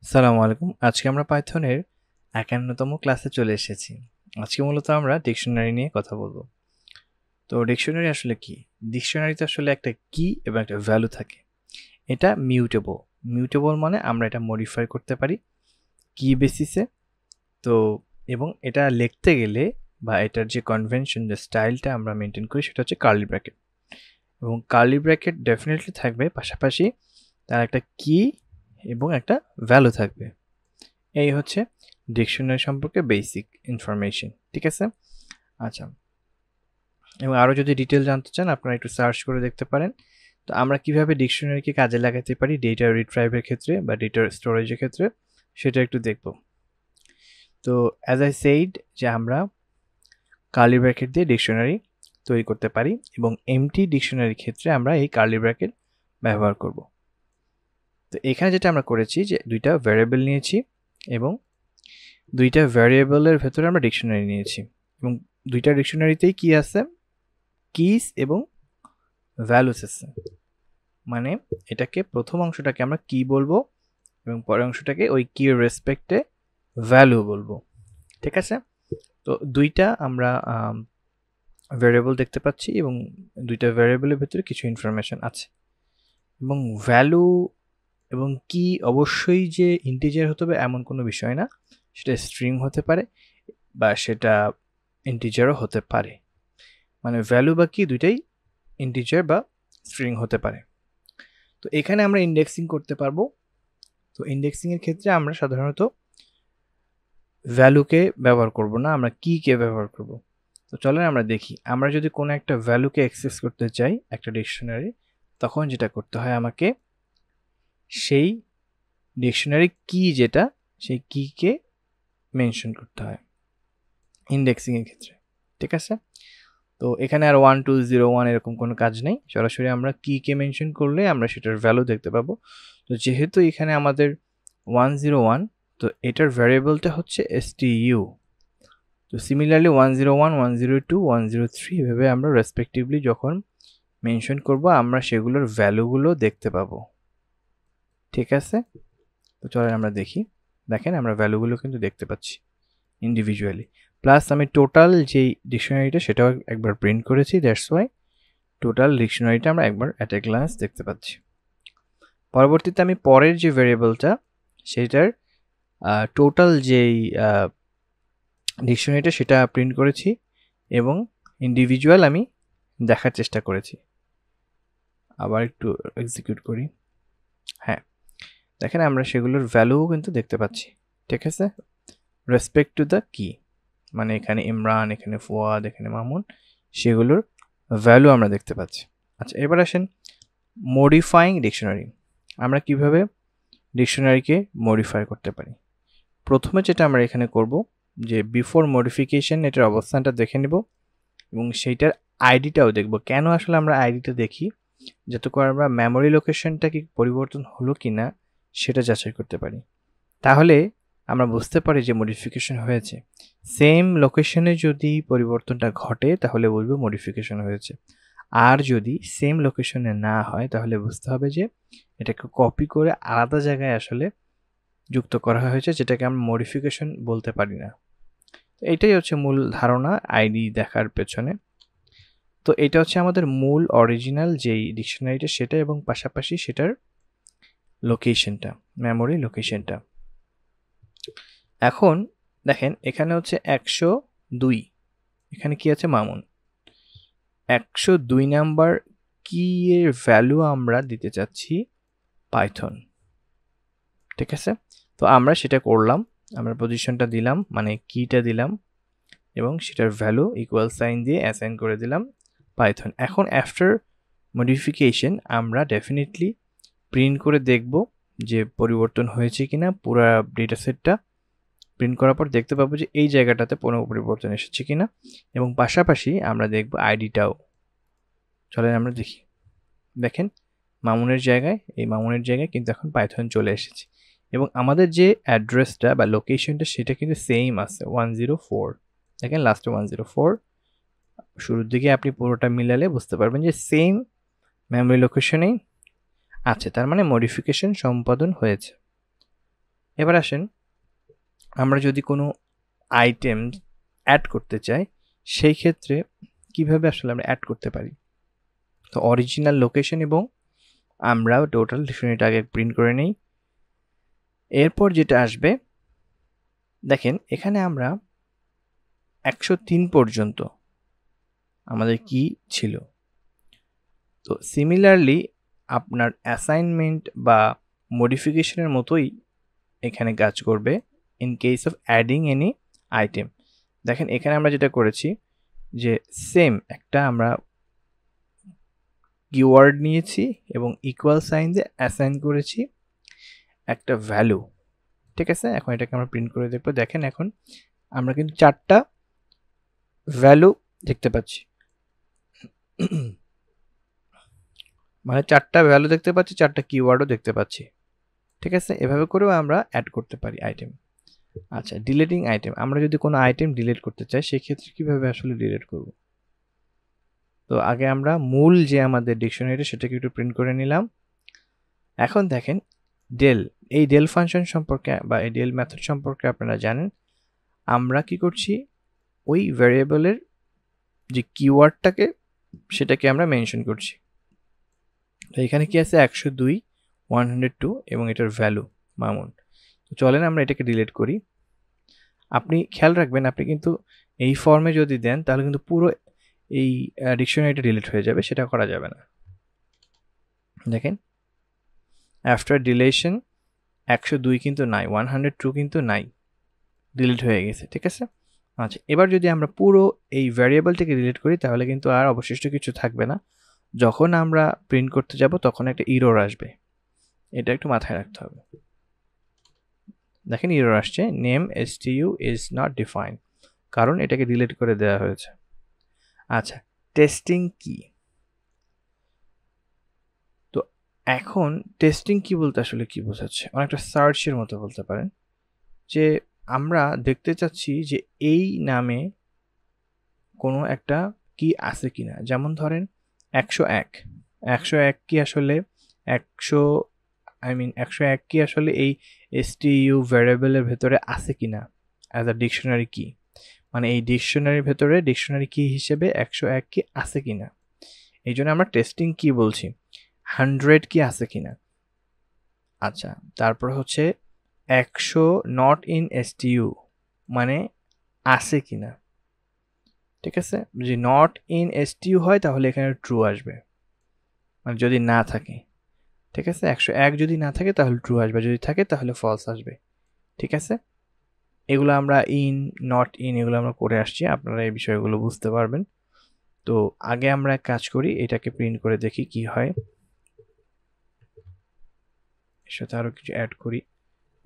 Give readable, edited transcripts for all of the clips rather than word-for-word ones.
আসসালামু আলাইকুম। আজকে আমরা পাইথনের ৫১তম ক্লাসে চলে এসেছি। আজকে মূলত আমরা ডিকশনারি নিয়ে কথা বলবো। তো ডিকশনারি আসলে কি? ডিকশনারিতে আসলে একটা কি এবং একটা ভ্যালু থাকে। এটা মিউটেবল। মিউটেবল মানে আমরা এটা মডিফাই করতে পারি কি বেসিসে। তো এবং এটা লিখতে গেলে বা এটার যে কনভেনশন, যে স্টাইলটা আমরা মেনটেন করি সেটা হচ্ছে কার্লি ব্র্যাকেট। এবং কার্লি ব্র্যাকেট ডেফিনেটলি থাকবে, পাশাপাশি তার একটা কি এবং একটা ভ্যালু থাকবে। এই হচ্ছে ডিকশনারি সম্পর্কে বেসিক ইনফরমেশন, ঠিক আছে? আচ্ছা, এবং আরও যদি ডিটেল জানতে চান আপনারা একটু সার্চ করে দেখতে পারেন। তো আমরা কিভাবে ডিকশনারিকে কাজে লাগাতে পারি ডেটা রিট্রাইভের ক্ষেত্রে বা ডেটার স্টোরেজের ক্ষেত্রে, সেটা একটু দেখব। তো অ্যাজ আই সেইড যে আমরা কার্লি ব্র্যাকেট দিয়ে ডিকশনারি তৈরি করতে পারি এবং এমটি ডিকশনারির ক্ষেত্রে আমরা এই কার্লি ব্র্যাকেট ব্যবহার করব। তো এখানে যেটা আমরা করেছি যে দুইটা ভ্যারিয়েবল নিয়েছি এবং দুইটা ভ্যারিয়েবলের ভেতরে আমরা ডিকশনারি নিয়েছি এবং দুইটা ডিকশনারিতেই কি আছে, কিস এবং ভ্যালুস আছে। মানে এটাকে প্রথম অংশটাকে আমরা কি বলবো এবং পরের অংশটাকে ওই কির রেসপেক্টে ভ্যালু বলবো, ঠিক আছে? তো দুইটা আমরা ভ্যারিয়েবল দেখতে পাচ্ছি এবং দুইটা ভ্যারিয়েবলের ভেতরে কিছু ইনফরমেশন আছে এবং ভ্যালু এবং কি অবশ্যই যে ইন্টিজার হতে হবে এমন কোনো বিষয় না, সেটা স্ট্রিং হতে পারে বা সেটা ইন্টিজারও হতে পারে। মানে ভ্যালু বা কি দুইটাই ইন্টিজার বা স্ট্রিং হতে পারে। তো এখানে আমরা ইন্ডেক্সিং করতে পারবো। তো ইন্ডেক্সিংয়ের ক্ষেত্রে আমরা সাধারণত ভ্যালুকে ব্যবহার করব না, আমরা কিকে ব্যবহার করব। তো চলেন আমরা দেখি, আমরা যদি কোনো একটা ভ্যালুকে অ্যাক্সেস করতে চাই একটা ডিকশনারি, তখন যেটা করতে হয় আমাকে সেই ডিকশনারি কি যেটা, সেই কিকে মেনশন করতে হয় ইন্ডেক্সিংয়ের ক্ষেত্রে, ঠিক আছে? তো এখানে আর 1 2 0 1 এরকম কোনো কাজ নেই, সরাসরি আমরা কিকে মেনশন করলে আমরা সেটার ভ্যালু দেখতে পাবো। তো যেহেতু এখানে আমাদের 101, তো এটার ভ্যারিয়েবলটা হচ্ছে stU। তো সিমিলারলি 101 102 103 এভাবে আমরা রেসপেক্টিভলি যখন মেনশন করব আমরা সেগুলোর ভ্যালুগুলো দেখতে পাবো, ঠিক আছে? তো চলেন আমরা দেখি। দেখেন আমরা ভ্যালুগুলো কিন্তু দেখতে পাচ্ছি ইন্ডিভিজুয়ালি, প্লাস আমি টোটাল যেই ডিকশনারিটা সেটাও একবার প্রিন্ট করেছি, দ্যাটস ওয়াই টোটাল ডিকশনারিটা আমরা একবার অ্যাট এ গ্লান্স দেখতে পাচ্ছি। পরবর্তীতে আমি পরের যে ভ্যারিয়েবলটা সেটার টোটাল যেই ডিকশনারিটা সেটা প্রিন্ট করেছি এবং ইন্ডিভিজুয়াল আমি দেখার চেষ্টা করেছি। আবার একটু এক্সিকিউট করি। হ্যাঁ, দেখেন আমরা সেগুলোর ভ্যালুও কিন্তু দেখতে পাচ্ছি, ঠিক আছে? রেসপেক্ট টু দ্য কি, মানে এখানে ইমরান, এখানে ফুয়াদ, এখানে মামুন, সেগুলোর ভ্যালু আমরা দেখতে পাচ্ছি। আচ্ছা, এবার আসেন মডিফাইং ডিকশনারি। আমরা কিভাবে ডিকশনারিকে মডিফাই করতে পারি? প্রথমে যেটা আমরা এখানে করব যে বিফোর মডিফিকেশন এটার অবস্থানটা দেখে নেব এবং সেইটার আইডিটাও দেখব। কেন আসলে আমরা আইডিটা দেখি? যাতে করে আমরা মেমোরি লোকেশনটা কি পরিবর্তন হলো কি না সেটা যাচাই করতে পারি। তাহলে আমরা বুঝতে পারি যে মডিফিকেশন হয়েছে। সেম লোকেশনে যদি পরিবর্তনটা ঘটে তাহলে বলবো মডিফিকেশন হয়েছে। আর যদি সেম লোকেশনে না হয় তাহলে বুঝতে হবে যে এটাকে কপি করে আলাদা জায়গায় আসলে যুক্ত করা হয়েছে, যেটাকে আমরা মডিফিকেশন বলতে পারি না। এটাই হচ্ছে মূল ধারণা আইডি দেখার পেছনে। তো এটা হচ্ছে আমাদের মূল অরিজিনাল যেই ডিকশনারিটা সেটা এবং পাশাপাশি সেটার লোকেশনটা, মেমোরি লোকেশনটা। এখন দেখেন এখানে হচ্ছে 102, এখানে কি আছে মামুন। 102 নাম্বার কি এর ভ্যালু আমরা দিতে চাচ্ছি পাইথন, ঠিক আছে? তো আমরা সেটা করলাম, আমরা পজিশনটা দিলাম মানে কিটা দিলাম এবং সেটার ভ্যালু ইকুয়াল সাইন দিয়ে অ্যাসাইন করে দিলাম পাইথন। এখন আফটার মডিফিকেশন আমরা ডেফিনেটলি প্রিন্ট করে দেখব যে পরিবর্তন হয়েছে কিনা। পুরো ডেটা সেটটা প্রিন্ট করার পর দেখতে পাবো যে এই জায়গাটাতে কোনো পরিবর্তন এসেছে কিনা এবং পাশাপাশি আমরা দেখব আইডিটাও। চলেন আমরা দেখি। দেখেন মামুনের জায়গায়, এই মামুনের জায়গায় কিন্তু এখন পাইথন চলে এসেছে এবং আমাদের যে অ্যাড্রেসটা বা লোকেশনটা সেটা কিন্তু সেম আছে 104। দেখেন লাস্টে 104, শুরুর দিকে আপনি পুরোটা মিলালে বুঝতে পারবেন যে সেম মেমোরি লোকেশনেই আছে, তার মানে মডিফিকেশন সম্পাদন হয়েছে। এবার আসেন আমরা যদি কোনো আইটেম অ্যাড করতে চাই সেই ক্ষেত্রে কিভাবে আসলে আমরা অ্যাড করতে পারি। তো অরিজিনাল লোকেশন এবং আমরা টোটাল ডিকশনারিটা আগে প্রিন্ট করে নেই। এরপর যেটা আসবে দেখেন এখানে আমরা 103 পর্যন্ত আমাদের কি ছিল। তো সিমিলারলি আপনার অ্যাসাইনমেন্ট বা মডিফিকেশনের মতোই এখানে কাজ করবে in case of adding any item. দেখেন এখানে আমরা যেটা করেছি যে সেম একটা আমরা কিওয়ার্ড নিয়েছি এবং ইকুয়াল সাইন দিয়ে অ্যাসাইন করেছি একটা ভ্যালু, ঠিক আছে। এখন এটাকে আমরা প্রিন্ট করে দেখবো। দেখেন এখন আমরা কিন্তু 4টা ভ্যালু দেখতে পাচ্ছি, মানে 4টা ভ্যালু দেখতে পাচ্ছি, 4টা কিওয়ার্ডও দেখতে পাচ্ছি, ঠিক আছে। এভাবে করেও আমরা অ্যাড করতে পারি আইটেম। আচ্ছা, ডিলিটিং আইটেম, আমরা যদি কোনো আইটেম ডিলিট করতে চাই সেক্ষেত্রে কিভাবে আসলে ডিলিট করব। তো আগে আমরা মূল যে আমাদের ডিকশনারি সেটাকে একটু প্রিন্ট করে নিলাম। এখন দেখেন ডেল, এই ডেল ফাংশন সম্পর্কে বা এই ডেল মেথড সম্পর্কে আপনারা জানেন। আমরা কি করছি, ওই ভ্যারিয়েবলের যে কিওয়ার্ডটাকে সেটাকে আমরা মেনশন করছি। তো এখানে কি আছে 102, 102 এবং এটার ভ্যালু মামুন। তো চলেন আমরা এটাকে ডিলিট করি। আপনি খেয়াল রাখবেন আপনি কিন্তু এই ফর্মে যদি দেন তাহলে কিন্তু পুরো এই ডিকশনারিটা ডিলিট হয়ে যাবে, সেটা করা যাবে না। দেখেন আফটার ডিলেশন 102 কিন্তু নাই, 102 কিন্তু নাই, ডিলিট হয়ে গেছে, ঠিক আছে। আচ্ছা, এবার যদি আমরা পুরো এই ভ্যারিয়েবলটাকে ডিলিট করি তাহলে কিন্তু আর অবশিষ্ট কিছু থাকবে না। যখন আমরা প্রিন্ট করতে যাব তখন একটা ইরর আসবে, এটা একটু মাথায় রাখতে হবে। দেখেন ইরর আসছে, name STU is not defined, কারণ এটাকে ডিলিট করে দেওয়া হয়েছে। আচ্ছা, টেস্টিং কি? তো এখন টেস্টিং কি বলতে আসলে কি বোঝাচ্ছে, অনেকটা সার্চের মতো বলতে পারেন, যে আমরা দেখতে চাচ্ছি যে এই নামে কোনো একটা কি আছে কিনা। যেমন ধরেন 101 কি আসলে 101 কি আসলে এই STU ভ্যারিয়েবলের ভেতরে আছে কিনা অ্যাজ আ ডিকশনারি কি, মানে এই ডিকশনারির ভেতরে ডিকশনারি কি হিসেবে 101 কি আছে কিনা, এই জন্য আমরা টেস্টিং কি বলছি। 100 কি আছে কিনা। আচ্ছা, তারপর হচ্ছে 100 নট ইন STU মানে আছে কিনা, ঠিক আছে। যদি নট ইন STU হয় তাহলে এখানে ট্রু আসবে, মানে যদি না থাকে, ঠিক আছে। 101 যদি না থাকে তাহলে ট্রু আসবে, যদি থাকে তাহলে ফলস আসবে, ঠিক আছে। এগুলো আমরা ইন নট ইন এগুলো আমরা করে আসছি, আপনারা এই বিষয়গুলো বুঝতে পারবেন। তো আগে আমরা এক কাজ করি, এটাকে প্রিন্ট করে দেখি কি হয়। এর সাথে আরো কিছু অ্যাড করি।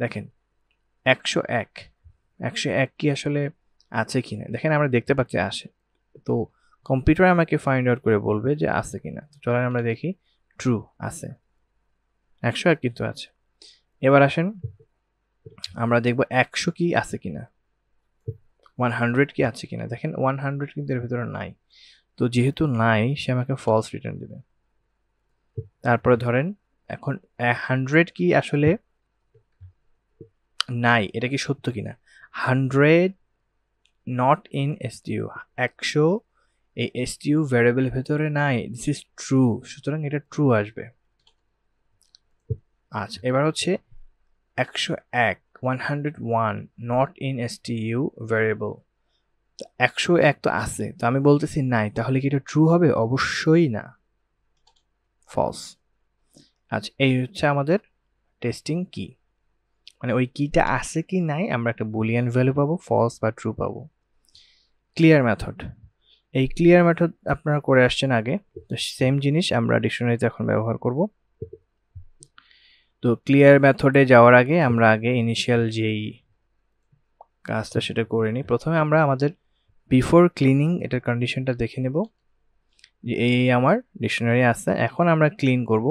দেখেন 101 কি আসলে আছে কিনা, দেখেন আমরা দেখতে পাচ্ছি আসে। তো কম্পিউটার আমাকে ফাইন্ড আউট করে বলবে যে আছে কিনা। তো চলেন আমরা দেখি, ট্রু আছে, 101 কিন্তু আছে। এবার আসেন আমরা দেখব 100 কি আছে কিনা, 100 কি আছে কিনা। দেখেন 100 কিন্তু এর ভিতরে নাই, তো যেহেতু নাই সে আমাকে ফলস রিটার্ন দেবে। তারপরে ধরেন এখন 100 কি আসলে নাই, এটা কি সত্য কিনা। 100 নট ইন STU, 100 এই STU ভ্যারিয়েবলের ভেতরে নাই, দিস ইজ ট্রু, সুতরাং এটা ট্রু আসবে। আচ্ছা, এবার হচ্ছে 101 নট ইন STU ভ্যারিয়েবল, 101 তো আছে, তো আমি বলতেছি নাই, তাহলে কি এটা ট্রু হবে? অবশ্যই না, ফলস। আচ্ছা, এই হচ্ছে আমাদের টেস্টিং কি, মানে ওই কিটা আছে কি নাই আমরা একটা বুলিয়ান ভ্যালু পাবো, ফলস বা ট্রু পাবো। ক্লিয়ার মেথড, এই ক্লিয়ার মেথড আপনারা করে আসছেন আগে, তো সেম জিনিস আমরা ডিকশনারিতে এখন ব্যবহার করব। তো ক্লিয়ার মেথডে যাওয়ার আগে আমরা আগে ইনিশিয়াল যেই কাজটা সেটা করে নিই। প্রথমে আমরা আমাদের বিফোর ক্লিনিং এটার কন্ডিশনটা দেখে নেব যে এই আমার ডিকশনারি আছে। এখন আমরা ক্লিন করব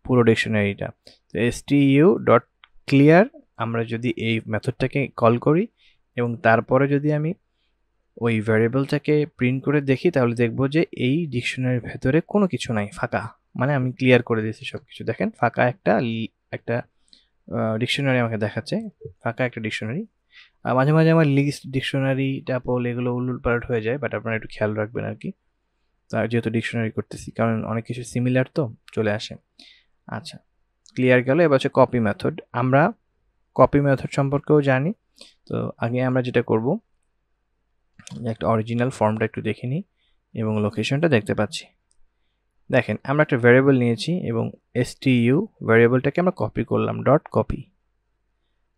পুরো ডিকশনারিটা। তো STU.clear আমরা যদি এই মেথডটাকে কল করি এবং তারপরে যদি আমি ওই ভ্যারিয়েবলটাকে প্রিন্ট করে দেখি তাহলে দেখব যে এই ডিকশনারির ভেতরে কোনো কিছু নাই, ফাঁকা, মানে আমি ক্লিয়ার করে দিয়েছি সব কিছু। দেখেন ফাঁকা একটা ডিকশনারি আমাকে দেখাচ্ছে, ফাঁকা একটা ডিকশনারি। মাঝে মাঝে আমার লিস্ট, ডিকশনারি, ট্যাপল এগুলো উলটপালট হয়ে যায়, বাট আপনারা একটু খেয়াল রাখবেন আর কি, যেহেতু ডিকশনারি করতেছি, কারণ অনেক কিছু সিমিলার তো চলে আসে। আচ্ছা, ক্লিয়ার গেল। এবার হচ্ছে কপি মেথড। আমরা কপি মেথড সম্পর্কেও জানি। তো আগে আমরা যেটা করব, একটা অরিজিনাল ফর্মটা একটু দেখে নিই এবং লোকেশনটা দেখতে পাচ্ছি। দেখেন, আমরা একটা ভ্যারিয়েবল নিয়েছি এবং stু ভ্যারিয়েবলটাকে আমরা কপি করলাম, ডট কপি।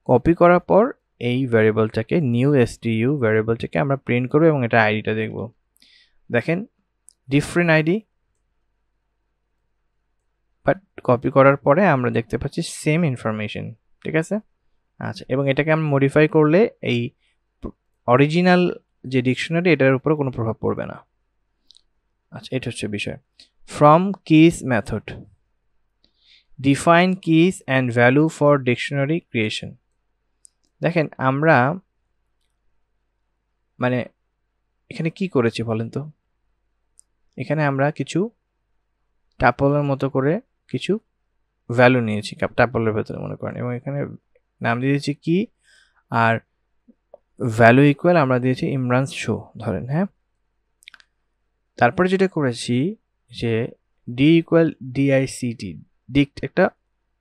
কপি করার পর এই ভ্যারিয়েবলটাকে, নিউ stু ভ্যারিয়েবলটাকে আমরা প্রিন্ট করব এবং এটা আইডিটা দেখব। দেখেন, ডিফারেন্ট আইডি, বাট কপি করার পরে আমরা দেখতে পাচ্ছি সেম ইনফরমেশন। ঠিক আছে? আচ্ছা, এবং এটাকে আমরা মডিফাই করলে এই অরিজিনাল যে ডিকশনারি, এটার উপরে কোনো প্রভাব পড়বে না। আচ্ছা, এটা হচ্ছে বিষয়। From keys method, define kiss and value for dictionary creation. দেখেন, আমরা মানে এখানে কি করেছি বলেন তো? এখানে আমরা কিছু ট্যাপলের মতো করে কিছু ভ্যালু নিয়েছি ট্যাপলের ভেতরে মনে করেন, এবং এখানে নাম দিয়েছি কি, আর ভ্যালু ইকুয়াল আমরা দিয়েছি ইমরান শো ধরেন। হ্যাঁ, তারপরে যেটা করেছি যে ডি ইকুয়াল ডিআইসিটি, ডিক্ট একটা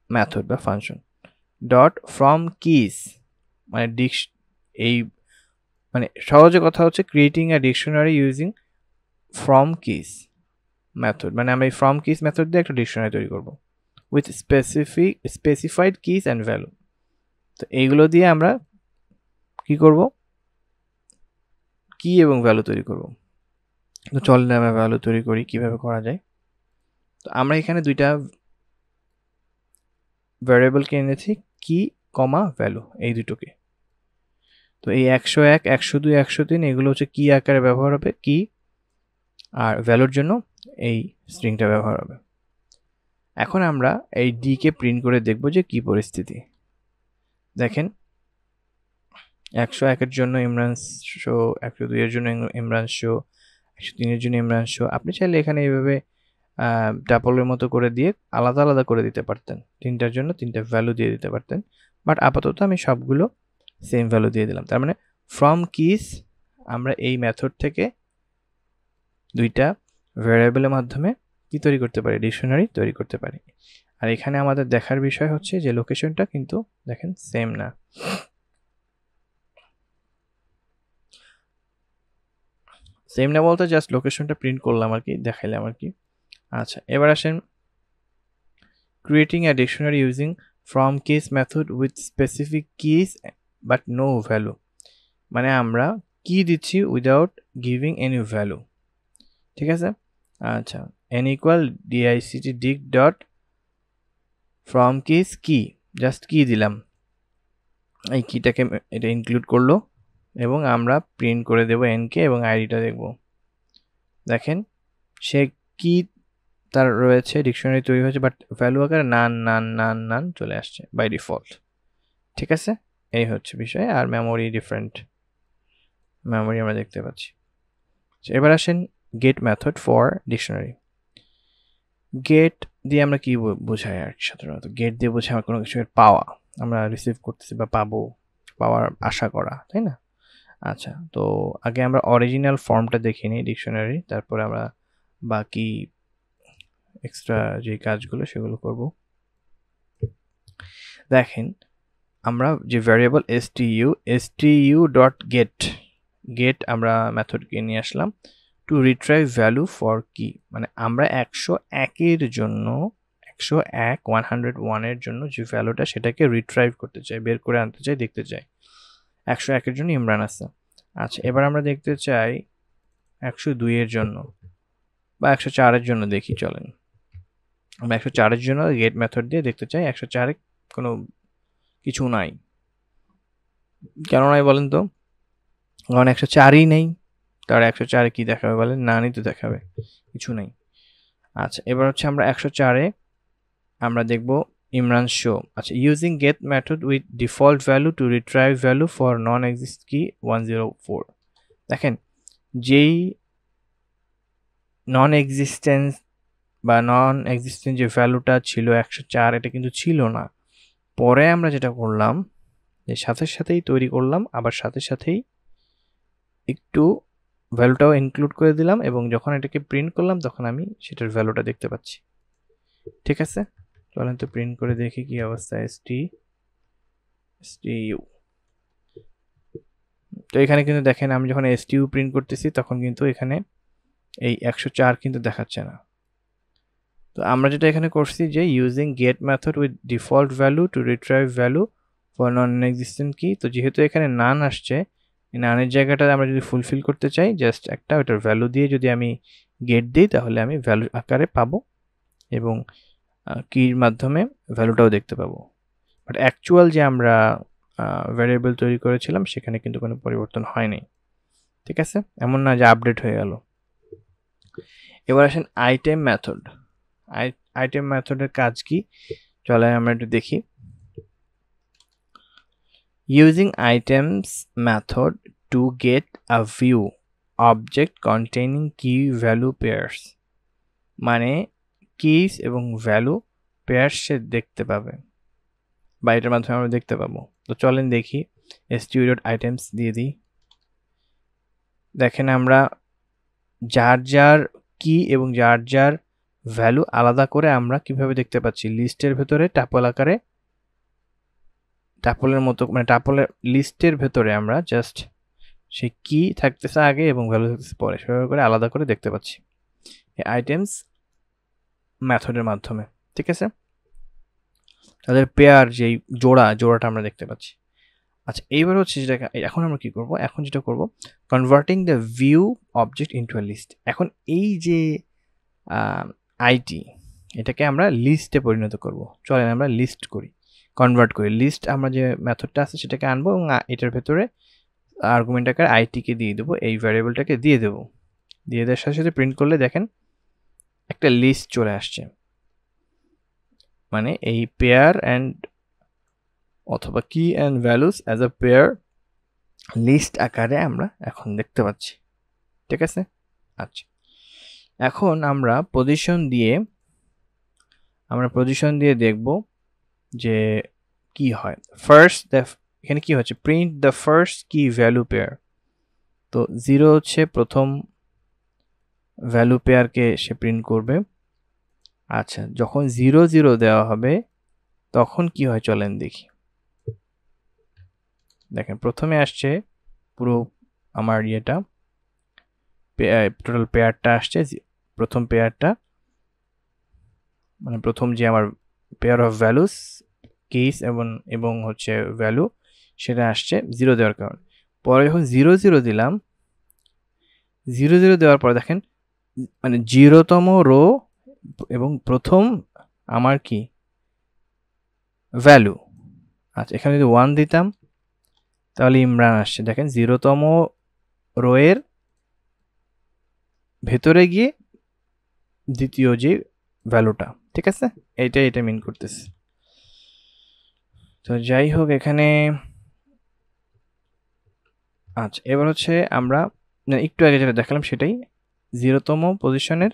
মেথড বা ফাংশন, ডট ফ্রম কিস, মানে এই মানে সহজে কথা হচ্ছে creating a dictionary using from keys method. মানে আমরা এই ফ্রম কিস মেথড দিয়ে একটা ডিকশনারি তৈরি করব with specified kiss and value. তো এইগুলো দিয়ে আমরা কি করব, কি এবং ভ্যালু তৈরি করব। তো চলেন আমরা ভ্যালু তৈরি করি, কিভাবে করা যায়। তো আমরা এখানে দুইটা ভ্যারিয়েবলকে এনেছি, কি কমা ভ্যালু, এই দুটোকে। তো এই 101, 102, 103 এগুলো হচ্ছে কি আকারে ব্যবহার হবে, কি, আর ভ্যালুর জন্য এই স্ট্রিংটা ব্যবহার হবে। এখন আমরা এই ডি কে প্রিন্ট করে দেখব যে কি পরিস্থিতি। দেখেন, 101 এর জন্য ইমরান শো, 102 এর জন্য ইমরান শো, 103 এর জন্য ইমরান শো। আপনি চাইলে এখানে এইভাবে ট্যাপলের মতো করে দিয়ে আলাদা আলাদা করে দিতে পারতেন, তিনটার জন্য তিনটা ভ্যালু দিয়ে দিতে পারতেন, বাট আপাতত আমি সবগুলো সেম ভ্যালু দিয়ে দিলাম। তার মানে ফ্রম কিস আমরা এই মেথড থেকে দুইটা ভ্যারিয়েবলের মাধ্যমে কি তৈরি করতে পারি, ডিকশনারি তৈরি করতে পারি। আর এখানে আমাদের দেখার বিষয় হচ্ছে যে লোকেশনটা কিন্তু দেখেন সেম না। সেম না বলতে জাস্ট লোকেশনটা প্রিন্ট করলাম আর কি, দেখাইলাম আর কি। আচ্ছা, এবার আসেন creating a dictionary using from keys method with specific keys but no value. মানে আমরা কি দিচ্ছি উইদাউট গিভিং এনি ভ্যালু। ঠিক আছে? আচ্ছা, n equal dict dict dot from kiss কি, জাস্ট কি দিলাম, এই কিটাকে এটা ইনক্লুড করলো এবং আমরা প্রিন্ট করে দেব n কে এবং আইডিটা দেখব। দেখেন, সে কি তার রয়েছে, ডিকশনারি তৈরি হয়েছে, বাট ভ্যালু আকারে নান নান নান নান চলে আসছে বাই ডিফল্ট। ঠিক আছে, এই হচ্ছে বিষয়। আর মেমোরি, ডিফারেন্ট মেমোরি আমরা দেখতে পাচ্ছি। এবার আসেন get method for dictionary. Get দিয়ে আমরা কি বোঝাই আর সাধারণত? গেট দিয়ে বোঝাই আমার কোনো কিছু পাওয়া, আমরা রিসিভ করতেছি বা পাবো, পাওয়ার আশা করা, তাই না? আচ্ছা, তো আগে আমরা অরিজিনাল ফর্মটা দেখে নিই ডিকশনারি, তারপরে আমরা বাকি এক্সট্রা যে কাজগুলো সেগুলো করব। দেখেন, আমরা যে ভ্যারিয়েবল stু ডট গেট আমরা মেথডকে নিয়ে আসলাম টু রিট্রাইভ ভ্যালু ফর কি, মানে আমরা 101 এর জন্য 101 এর জন্য যে ভ্যালুটা সেটাকে রিট্রাইভ করতে চাই, বের করে আনতে চাই, দেখতে চাই। 101 এর জন্য ইমরান আছে। আচ্ছা, এবার আমরা দেখতে চাই 102 এর জন্য বা 104 এর জন্য, দেখি চলেন। আমরা 104 এর জন্য গেট মেথড দিয়ে দেখতে চাই 104 এ কোনো কিছু নাই। কেন নাই বলেন তো? কারণ 104ই নেই, তার 104 এ কি দেখাবে বলেন? নানই তো দেখাবে, কিছু নেই। আচ্ছা, এবার হচ্ছে আমরা 104 এ আমরা দেখব ইমরান শো। আচ্ছা, using get method with default value to retrieve value for non exist key 104। দেখেন, যেই নন এক্সিস্টেন্ট যে ভ্যালুটা ছিল 104, এটা কিন্তু ছিল না, পরে আমরা যেটা করলাম যে সাথে সাথেই তৈরি করলাম, আবার সাথে সাথেই একটু ভ্যালুটাও ইনক্লুড করে দিলাম, এবং যখন এটাকে প্রিন্ট করলাম তখন আমি সেটার ভ্যালুটা দেখতে পাচ্ছি। ঠিক আছে, চলেন তো প্রিন্ট করে দেখি কি অবস্থা। STU, তো এখানে কিন্তু দেখেন আমি যখন STU প্রিন্ট করতেছি তখন কিন্তু এখানে এই 104 কিন্তু দেখাচ্ছে না। তো আমরা যেটা এখানে করছি যে using get method with default value to retrieve value for non existent key, তো যেহেতু এখানে নান আসছে, নানের জায়গাটা আমরা যদি ফুলফিল করতে চাই জাস্ট একটা ওটার ভ্যালু দিয়ে যদি আমি গেট দিই তাহলে আমি ভ্যালু আকারে পাবো এবং কির মাধ্যমে ভ্যালুটাও দেখতে পাবো। বাট অ্যাকচুয়াল যে আমরা ভ্যারিয়েবল তৈরি করেছিলাম সেখানে কিন্তু কোনো পরিবর্তন হয়নি। ঠিক আছে, এমন না যে আপডেট হয়ে গেল। এবার আসেন আইটেম মেথড। আইটেম মেথডের কাজ কি, চলে আমরা একটু দেখি। Using items method to get a view object containing কি ভ্যালু পেয়ার্স, মানে কিস এবং ভ্যালু পেয়ার্স সে দেখতে পাবে বা এটার মাধ্যমে আমরা দেখতে পাবো। তো চলেন দেখি stu.items দিয়ে দিই। দেখেন আমরা যার যার কি এবং যার যার ভ্যালু আলাদা করে আমরা কিভাবে দেখতে পাচ্ছি, লিস্টের ভেতরে ট্যাপল আকারে, ট্যাপলের মতো, মানে ট্যাপলের লিস্টের ভেতরে আমরা জাস্ট সেই কি থাকতেছে আগে এবং ভ্যালু থাকতেছে পরে, সেভাবে করে আলাদা করে দেখতে পাচ্ছি এই আইটেমস মেথডের মাধ্যমে। ঠিক আছে, তাদের পেয়ার যেই জোড়াটা আমরা দেখতে পাচ্ছি। আচ্ছা, এইবার হচ্ছে যেটা এখন আমরা কি করব, এখন যেটা করব converting the view object into a list. এখন এই যে আইটি এটাকে আমরা লিস্টে পরিণত করব। চলেন আমরা লিস্ট করি, কনভার্ট করি। লিস্ট আমরা যে মেথডটা আছে সেটাকে আনবো এবং এটার ভেতরে আর্গুমেন্ট আকারে আইটিকে দিয়ে দেবো, এই ভ্যারিয়েবলটাকে দিয়ে দেবো। দিয়ে দেওয়ার সাথে সাথে প্রিন্ট করলে দেখেন একটা লিস্ট চলে আসছে, মানে এই পেয়ার অ্যান্ড অথবা key and values as a pair list আকারে আমরা এখন দেখতে পাচ্ছি। ঠিক আছে, আচ্ছা এখন আমরা পজিশন দিয়ে দেখব যে কি হয়। ফার্স্ট এখানে কি হচ্ছে, প্রিন্ট দ্য ফার্স্ট কি ভ্যালু পেয়ার। তো 0 হচ্ছে প্রথম ভ্যালু পেয়ারকে সে প্রিন্ট করবে। আচ্ছা, যখন 0 0 দেওয়া হবে তখন কি হয় চলেন দেখি। দেখেন প্রথমে আসছে পুরো আমার ইয়েটা, টোটাল পেয়ারটা আসছে, প্রথম পেয়ারটা মানে প্রথম যে আমার পেয়ার অফ ভ্যালুস কেস এবং হচ্ছে ভ্যালু সেটা আসছে 0 দেওয়ার কারণে। পরে যখন 0 0 দিলাম, 0 0 দেওয়ার পরে দেখেন মানে 0তম রো এবং প্রথম আমার কি ভ্যালু। আচ্ছা, এখানে যদি 1 দিতাম তাহলে ইমরান আসছে। দেখেন 0তম রো এর ভেতরে গিয়ে দ্বিতীয় যে ভ্যালুটা। ঠিক আছে, এটা মিন করতেছে। তো যাই হোক এখানে আচ্ছা, এবার হচ্ছে আমরা একটু আগে যেটা দেখালাম সেটাই 0তম পজিশনের,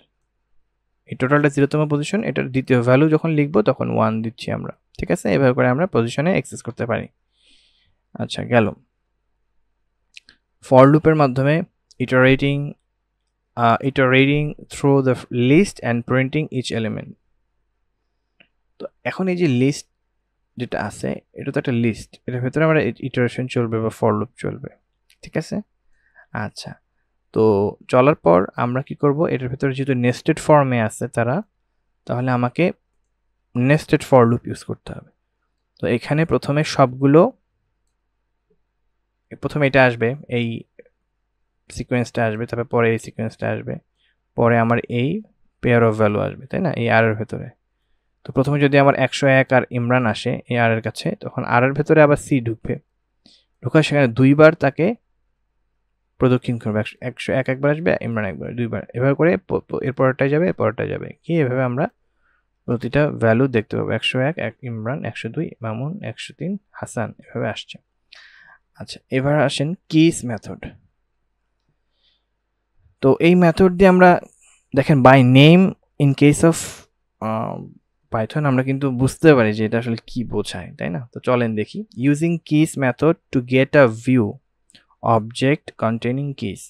এই টোটালটা 0তম পজিশন, এটার দ্বিতীয় ভ্যালু যখন লিখবো তখন 1 দিচ্ছি আমরা। ঠিক আছে, এভাবে করে আমরা পজিশনে অ্যাক্সেস করতে পারি। আচ্ছা গেল। ফর লুপের মাধ্যমে iterating through the list and printing each element. তো এখন এই যে লিস্ট যেটা আছে এটা তো একটা লিস্ট, এটার ভেতরে আমরা ইটারেশন চলবে বা ফর লুপ চলবে। ঠিক আছে, আচ্ছা তো চলার পর আমরা কি করব, এটার ভেতরে যেহেতু নেস্টেড ফর্মে আছে তারা, তাহলে আমাকে নেস্টেড ফর লুপ ইউজ করতে হবে। তো এখানে প্রথমে এটা আসবে, এই সিকোয়েন্সটা আসবে, তারপর পরে এই সিকোয়েন্সটা আসবে, পরে আমার এই পেয়ার অফ ভ্যালু আসবে, তাই না, এই আর এর ভেতরে। তো প্রথমে যদি আমার 101 আর ইমরান আসে এই আর এর কাছে, তখন আর এর ভেতরে আবার সি ঢুকবে, ঢুকে সেখানে দুইবার তাকে প্রদক্ষিণ করবে। 101 একবার আসবে, ইমরান একবার, দুইবার, এভাবে করে এরপরটায় যাবে কি, এভাবে আমরা প্রতিটা ভ্যালু দেখতে পাবো। 101 ইমরান, 102 মামুন, 103 হাসান, এভাবে আসছে। আচ্ছা, এবার আসেন কিস মেথড। তো এই মেথড দিয়ে আমরা দেখেন by name in case of Python আমরা কিন্তু বুঝতে পারি যে এটা আসলে কি বোঝায়, তাই না? তো চলেন দেখি। Using kiss method to get a view object containing kiss,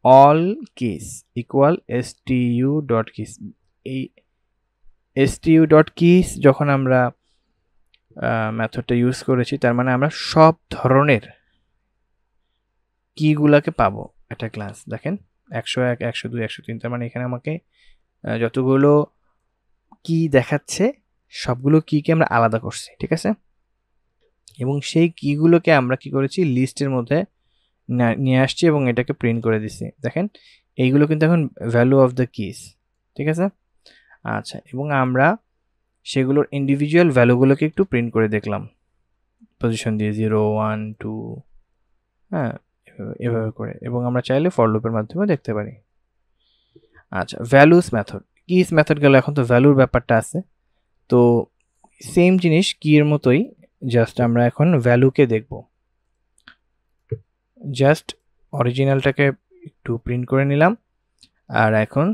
all kiss equal stu.keys। এই stu.keys যখন আমরা মেথডটা ইউজ করেছি, তার মানে আমরা সব ধরনের কিগুলাকে পাবো একটা ক্লাস। দেখেন 101, 102, 103, তার মানে এখানে আমাকে যতগুলো কি দেখাচ্ছে সবগুলো কিকে আমরা আলাদা করছি, ঠিক আছে? এবং সেই কিগুলোকে আমরা কি করেছি, লিস্টের মধ্যে নিয়ে আসছি এবং এটাকে প্রিন্ট করে দিছি। দেখেন এইগুলো কিন্তু এখন ভ্যালু অফ দ্য কিস, ঠিক আছে? আচ্ছা, এবং আমরা সেগুলোর ইন্ডিভিজুয়াল ভ্যালুগুলোকে একটু প্রিন্ট করে দেখলাম পজিশন দিয়ে 0, 1, 2, হ্যাঁ, এভাবে করে। এবং আমরা চাইলে ফর লুপের মাধ্যমে দেখতে পারি। আচ্ছা, ভ্যালুস মেথড, কিস মেথড গেল, এখন তো ভ্যালুর ব্যাপারটা আছে। তো সেম জিনিস কি এর মতোই, জাস্ট আমরা এখন ভ্যালুকে দেখব। জাস্ট অরিজিনালটাকে একটু প্রিন্ট করে নিলাম, আর এখন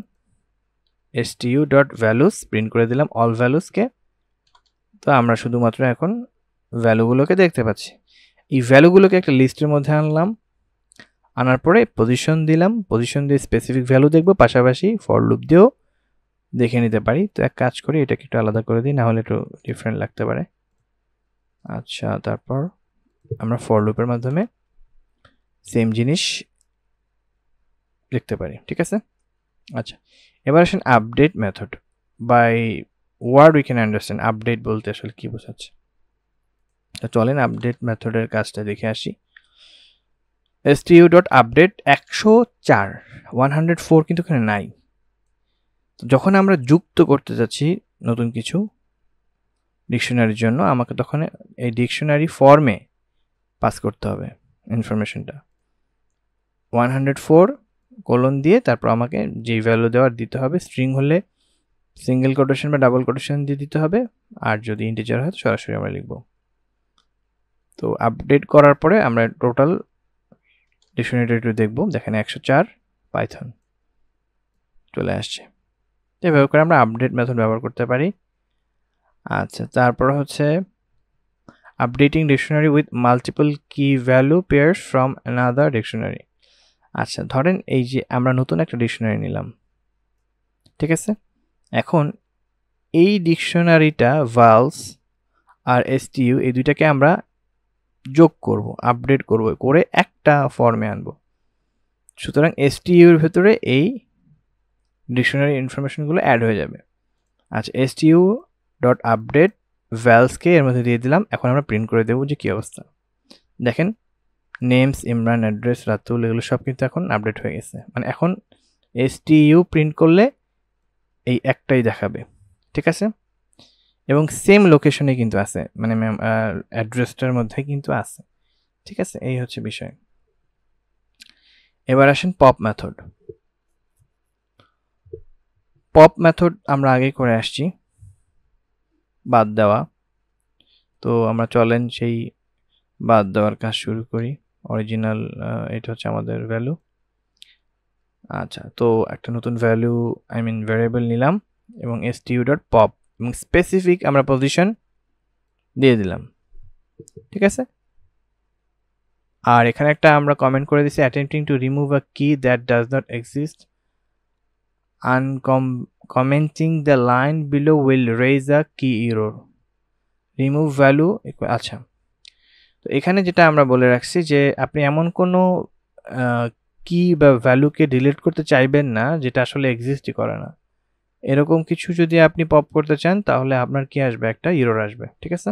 stu.values প্রিন্ট করে দিলাম অল ভ্যালুসকে। তো আমরা শুধুমাত্র এখন ভ্যালুগুলোকে দেখতে পাচ্ছি। এই ভ্যালুগুলোকে একটা লিস্টের মধ্যে আনলাম, আনার পরে পজিশন দিলাম, পজিশন দিয়ে স্পেসিফিক ভ্যালু দেখব, পাশাপাশি ফর লুপ দিয়েও দেখে নিতে পারি। তো এক কাজ করি, এটাকে একটু আলাদা করে দিই, না হলে একটু ডিফারেন্ট লাগতে পারে। আচ্ছা, তারপর আমরা ফর লুপের মাধ্যমে সেম জিনিস দেখতে পারি, ঠিক আছে? আচ্ছা, এবার আসেন update method. By word we can understand update বলতে আসলে কি বোঝাচ্ছে। তো চলেন আপডেট মেথডের কাজটা দেখে আসি। stu.update 104, 104 কিন্তু এখানে নাই। যখন আমরা যুক্ত করতে যাচ্ছি নতুন কিছু ডিকশনারির জন্য, আমাকে তখন এই ডিকশনারি ফর্মে পাস করতে হবে ইনফরমেশনটা। 104 কোলন দিয়ে তারপর আমাকে যে ভ্যালু দেওয়ার দিতে হবে, স্ট্রিং হলে সিঙ্গেল কোটেশন বা ডাবল কোটেশন দিয়ে দিতে হবে, আর যদি ইন্টিজার হয় সরাসরি আমরা লিখব। তো আপডেট করার পরে আমরা টোটাল ডিকশনারিটা একটু দেখব। দেখেন 104 পাইথন চলে আসছে। এভাবে করে আমরা আপডেট মেথড ব্যবহার করতে পারি। আচ্ছা, তারপর হচ্ছে আপডেটিং ডিকশনারি উইথ মাল্টিপল কি value pairs from another dictionary. আচ্ছা, ধরেন এই যে আমরা নতুন একটা ডিকশনারি নিলাম, ঠিক আছে? এখন এই ডিকশনারিটা ভালস আর STU এই দুইটাকে আমরা যোগ করব, আপডেট করব, করে একটা ফর্মে আনব। সুতরাং STU এর ভেতরে এই ডিকশনারি ইনফরমেশনগুলো অ্যাড হয়ে যাবে। আচ্ছা, STU.update ভ্যালসকে এর মধ্যে দিয়ে দিলাম। এখন আমরা প্রিন্ট করে দেবো যে কি অবস্থা। দেখেন নেমস, ইমরান, অ্যাড্রেস, রাতুল, এগুলো সব কিন্তু এখন আপডেট হয়ে গেছে। মানে এখন STU প্রিন্ট করলে এই একটাই দেখাবে, ঠিক আছে? এবং সেম লোকেশনে কিন্তু আছে, মানে অ্যাড্রেসটার মধ্যে কিন্তু আছে, ঠিক আছে? এই হচ্ছে বিষয়। এবার আসেন পপ মেথড। পপ মেথড আমরা আগেই করে আসছি, বাদ দেওয়া। তো আমরা চলেন সেই বাদ দেওয়ার কাজ শুরু করি। অরিজিনাল এটা হচ্ছে আমাদের ভ্যালু। আচ্ছা, তো একটা নতুন ভ্যালু ভ্যারিয়েবল নিলাম এবং stu.pop এবং স্পেসিফিক আমরা পজিশন দিয়ে দিলাম, ঠিক আছে? আর এখানে একটা আমরা কমেন্ট করে দিছি, attempting to remove a key that does not exist, uncommenting the line below will raise a key error, remove value। আচ্ছা, তো এখানে যেটা আমরা বলে রাখছি যে আপনি এমন কোনো কি বা ভ্যালুকে ডিলিট করতে চাইবেন না যেটা আসলে এক্সিস্টই করে না। এরকম কিছু যদি আপনি পপ করতে চান তাহলে আপনার কি আসবে, একটা এরর আসবে, ঠিক আছে?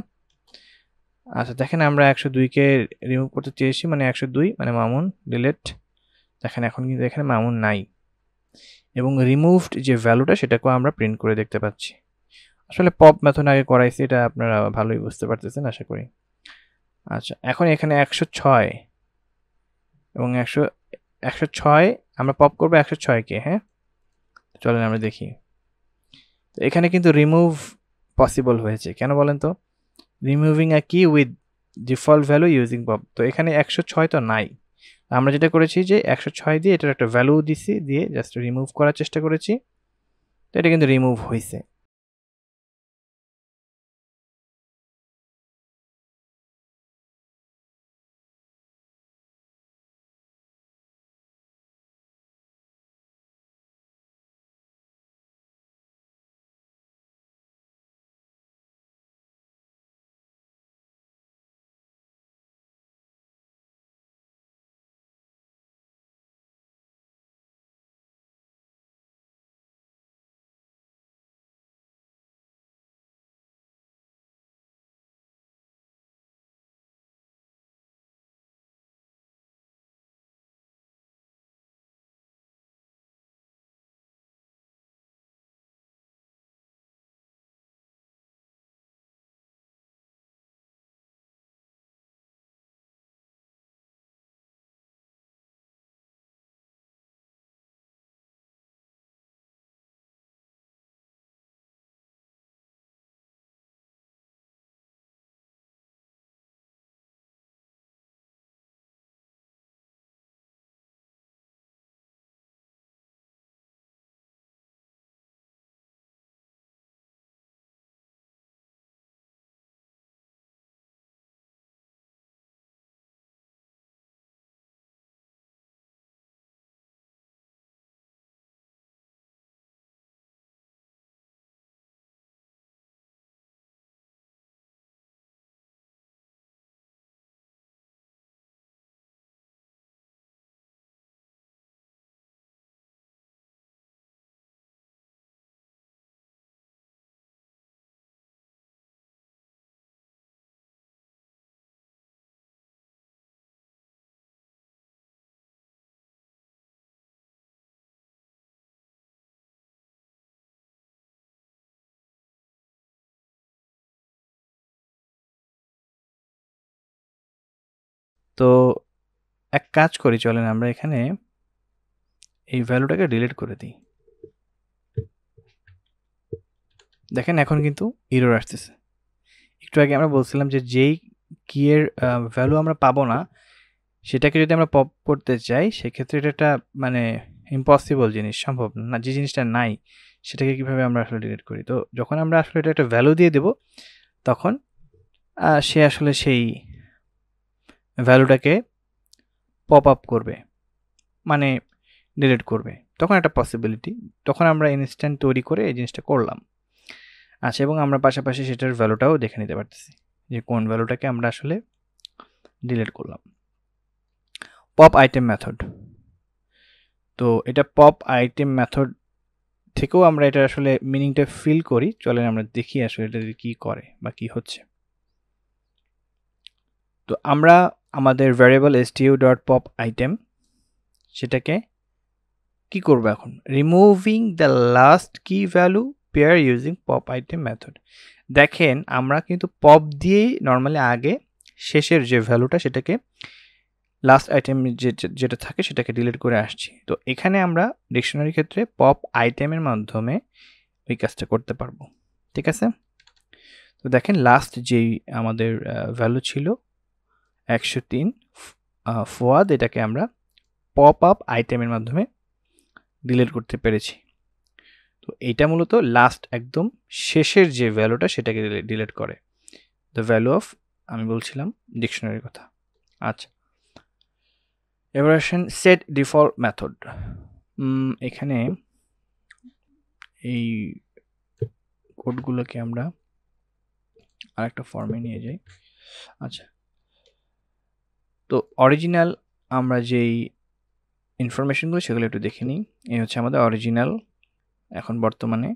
আচ্ছা, দেখেন আমরা 102কে রিমুভ করতে চেয়েছি, মানে 102 মানে মামুন, ডিলিট। দেখেন এখন কিন্তু এখানে মামুন নাই, এবং রিমুভড যে ভ্যালুটা সেটাকেও আমরা প্রিন্ট করে দেখতে পাচ্ছি। আসলে পপ মেথড আগে করাইছি, এটা আপনারা ভালোই বুঝতে পারতেছেন আশা করি। আচ্ছা, এখন এখানে 106 এবং 106 আমরা পপ করবো 106কে, হ্যাঁ? চলেন আমরা দেখি। তো এখানে কিন্তু রিমুভ পসিবল হয়েছে, কেন বলেন তো? রিমুভিং আ কি with default value using pop. তো এখানে 106 তো নাই, আমরা যেটা করেছি যে 106 দিয়ে এটার একটা ভ্যালু দিছি, দিয়ে জাস্ট রিমুভ করার চেষ্টা করেছি। তো এটা কিন্তু রিমুভ হয়েছে। তো এক কাজ করি, চলেন আমরা এখানে এই ভ্যালুটাকে ডিলিট করে দিই। দেখেন এখন কিন্তু এরর আসতেছে। একটু আগে আমরা বলছিলাম যে যেই কি এর ভ্যালু আমরা পাবো না সেটাকে যদি আমরা পপ করতে চাই সেক্ষেত্রে এটা একটা মানে ইম্পসিবল জিনিস, সম্ভব না। যে জিনিসটা নাই সেটাকে কিভাবে আমরা আসলে ডিলিট করি? তো যখন আমরা আসলে এটা একটা ভ্যালু দিয়ে দেব তখন সে আসলে সেই ভ্যালুটাকে পপ আপ করবে, মানে ডিলিট করবে। তখন একটা পসিবিলিটি, তখন আমরা ইনস্ট্যান্ট তৈরি করে এই জিনিসটা করলাম। আচ্ছা, এবং আমরা পাশাপাশি সেটার ভ্যালুটাও দেখে নিতে পারতেছি যে কোন ভ্যালুটাকে আমরা আসলে ডিলিট করলাম। পপ আইটেম মেথড, তো এটা পপ আইটেম মেথড থেকেও আমরা এটা আসলে মিনিংটা ফিল করি। চলেন আমরা দেখি আসলে এটা কি করে বা কি হচ্ছে। তো আমরা আমাদের ভ্যারিয়েবল stu.pop আইটেম সেটাকে কি করব এখন? রিমুভিং দ্য লাস্ট কি value pair using pop item method. দেখেন আমরা কিন্তু পপ দিয়েই নর্মালি আগে শেষের যে ভ্যালুটা সেটাকে লাস্ট আইটেম যেটা থাকে সেটাকে ডিলিট করে আসছি। তো এখানে আমরা ডিকশনারির ক্ষেত্রে পপ আইটেমের মাধ্যমে ওই কাজটা করতে পারবো। ঠিক আছে? তো দেখেন লাস্ট যেই আমাদের ভ্যালু ছিল 103 ফুয়াদ, এটাকে আমরা পপ আপ আইটেমের মাধ্যমে ডিলিট করতে পেরেছি। তো এইটা মূলত লাস্ট একদম শেষের যে ভ্যালুটা সেটাকে ডিলিট করে, দ্য ভ্যালু অফ, আমি বলছিলাম ডিকশনারির কথা। আচ্ছা, এবার আসেন সেট ডিফল্ট মেথড। এখানে এই কোডগুলোকে আমরা আরেকটা ফর্মে নিয়ে যাই। আচ্ছা, তো অরিজিনাল আমরা যেই ইনফরমেশনগুলো সেগুলো একটু দেখে নিই। এই হচ্ছে আমাদের অরিজিনাল এখন বর্তমানে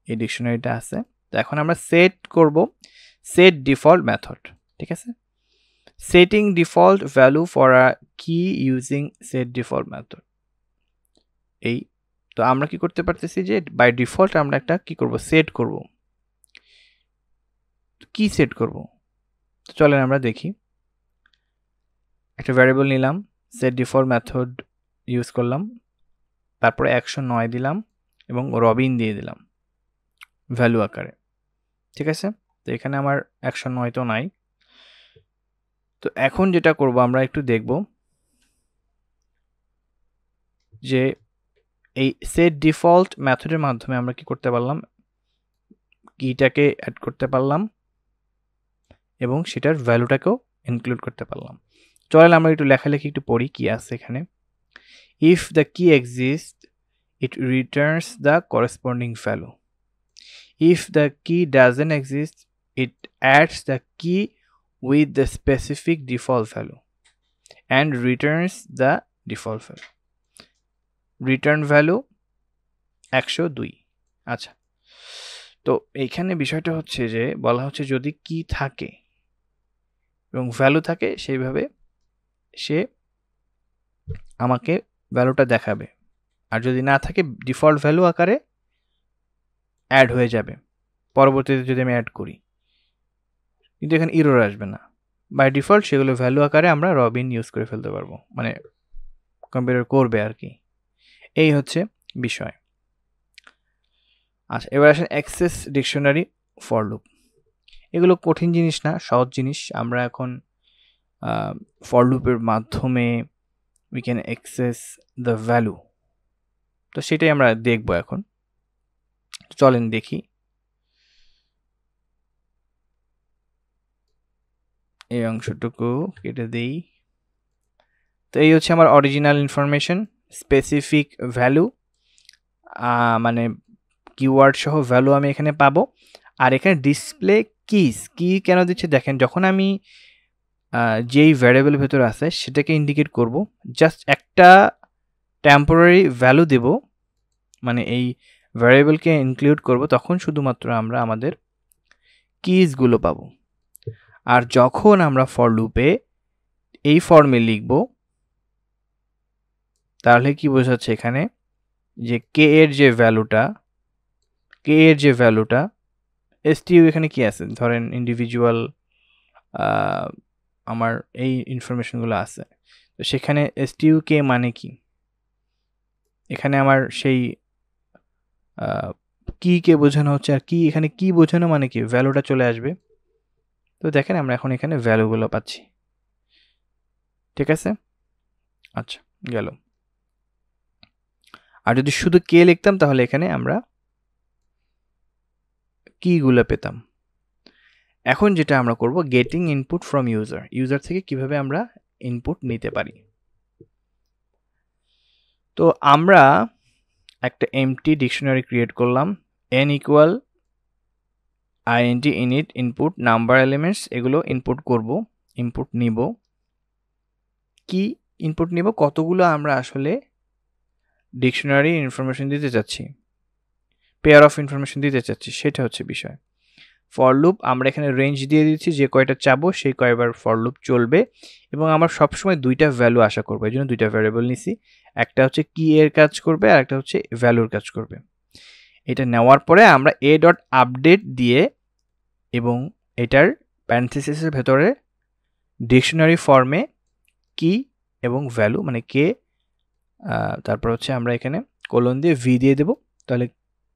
এই ডিকশনারিটা আছে। তো এখন আমরা সেট করব সেট ডিফল্ট মেথড। ঠিক আছে? Setting default value for a কি ইউজিং সেট ডিফল্ট মেথড। এই তো আমরা কি করতে পারতেছি যে বাই ডিফল্ট আমরা একটা কি করব, সেট করব। কি সেট করব? তো চলেন আমরা দেখি। একটা ভ্যারিয়েবল নিলাম, সেট ডিফল্ট মেথড ইউজ করলাম, তারপরে 109 দিলাম এবং রবিন দিয়ে দিলাম ভ্যালু আকারে। ঠিক আছে? তো এখানে আমার 109 তো নাই। তো এখন যেটা করব আমরা একটু দেখব যে এই সেট ডিফল্ট মেথডের মাধ্যমে আমরা কি করতে পারলাম, কিটাকে অ্যাড করতে পারলাম এবং সেটার ভ্যালুটাকেও ইনক্লুড করতে পারলাম। চলেন আমরা একটু লেখালেখি একটু পড়ি কি আছে এখানে। ইফ দ্য কি exist it returns the corresponding value. If the key doesn't exist, it adds the key with the specific default value and returns the default value. Return value 102। আচ্ছা, তো এইখানে বিষয়টা হচ্ছে যে বলা হচ্ছে যদি কি থাকে এবং ভ্যালু থাকে সেইভাবে সে আমাকে ভ্যালুটা দেখাবে, আর যদি না থাকে ডিফল্ট ভ্যালু আকারে অ্যাড হয়ে যাবে পরবর্তীতে যদি আমি অ্যাড করি, কিন্তু এখানে এরর আসবে না। বাই ডিফল্ট সেগুলো ভ্যালু আকারে আমরা রবিন ইউজ করে ফেলতে পারবো, মানে কম্পিউটার করবে আর কি। এই হচ্ছে বিষয়। আচ্ছা, এবার আসেন অ্যাক্সেস ডিকশনারি ফর লুপ। এগুলো কঠিন জিনিস না, সহজ জিনিস। আমরা এখন ফর লুপের মাধ্যমে we can access the value, তো সেটাই আমরা দেখব এখন। চলেন দেখি। এই অংশটুকু কেটে দেই। তো এই হচ্ছে আমার অরিজিনাল ইনফরমেশন, স্পেসিফিক ভ্যালু, মানে কিওয়ার্ড সহ ভ্যালু আমি এখানে পাবো। আর এখানে ডিসপ্লে কিস, কি কেন দিচ্ছে দেখেন, যখন আমি যেই ভ্যারিয়েবলের ভেতরে আছে সেটাকে ইন্ডিকেট করব, জাস্ট একটা টেম্পোরারি ভ্যালু দেব, মানে এই ভ্যারিয়েবলকে ইনক্লুড করব, তখন শুধুমাত্র আমরা আমাদের কিসগুলো পাবো। আর যখন আমরা ফর লুপে এই ফর্মে লিখব তাহলে কি বোঝাচ্ছে এখানে যে কে এর যে ভ্যালুটা STU এখানে কি আছে, ধরেন ইন্ডিভিজুয়াল আমার এই ইনফরমেশনগুলো আছে। তো সেখানে STUK মানে কি, এখানে আমার সেই কে বোঝানো হচ্ছে, আর কি এখানে কি বোঝানো মানে কি ভ্যালুটা চলে আসবে। তো দেখেন আমরা এখন এখানে ভ্যালুগুলো পাচ্ছি, ঠিক আছে। আচ্ছা গেল। আর যদি শুধু কে লিখতাম তাহলে এখানে আমরা কিগুলো পেতাম। এখন যেটা আমরা করব, গেটিং ইনপুট ফ্রম ইউজার থেকে কিভাবে আমরা ইনপুট নিতে পারি। তো আমরা একটা এমটি ডিকশনারি ক্রিয়েট করলাম, n equal int init input number elements, এগুলো ইনপুট করব, ইনপুট নিব। কি ইনপুট নিব, কতগুলো আমরা আসলে ডিকশনারি ইনফরমেশন দিতে চাচ্ছি, পেয়ার অফ ইনফরমেশন দিতে চাচ্ছি, সেটা হচ্ছে বিষয়। ফর লুপ আমরা এখানে রেঞ্জ দিয়ে দিচ্ছি, যে কয়টা চাবো সেই কয়বার ফর লুপ চলবে, এবং আমরা সবসময় দুইটা ভ্যালু আশা করবো, এই জন্য দুইটা ভ্যারিয়েবল নিছি, একটা হচ্ছে কি এর কাজ করবে আর একটা হচ্ছে ভ্যালুর কাজ করবে। এটা নেওয়ার পরে আমরা a ডট আপডেট দিয়ে এবং এটার প্যারেনথেসিসের ভেতরে ডিকশনারি ফর্মে কি এবং ভ্যালু মানে কে, তারপর হচ্ছে আমরা এখানে কোলন দিয়ে ভি দিয়ে দেবো, তাহলে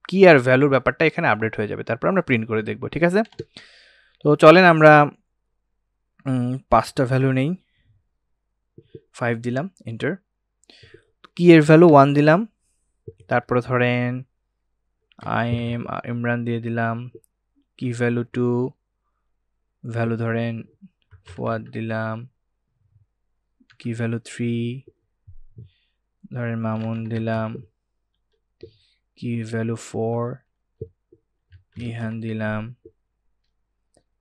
কি আর ভ্যালুর ব্যাপারটা এখানে আপডেট হয়ে যাবে। তারপর আমরা প্রিন্ট করে দেখব, ঠিক আছে। তো চলেন আমরা 5টা ভ্যালু নেই, 5 দিলাম, এন্টার। কি এর ভ্যালু 1 দিলাম, তারপরে ধরেন ইমরান দিয়ে দিলাম, কি ভ্যালু 2, ভ্যালু ধরেন ফুয়াদ দিলাম, কি ভ্যালু 3 ধরেন মামুন দিলাম, কি ভ্যালু 4 ইহান দিলাম,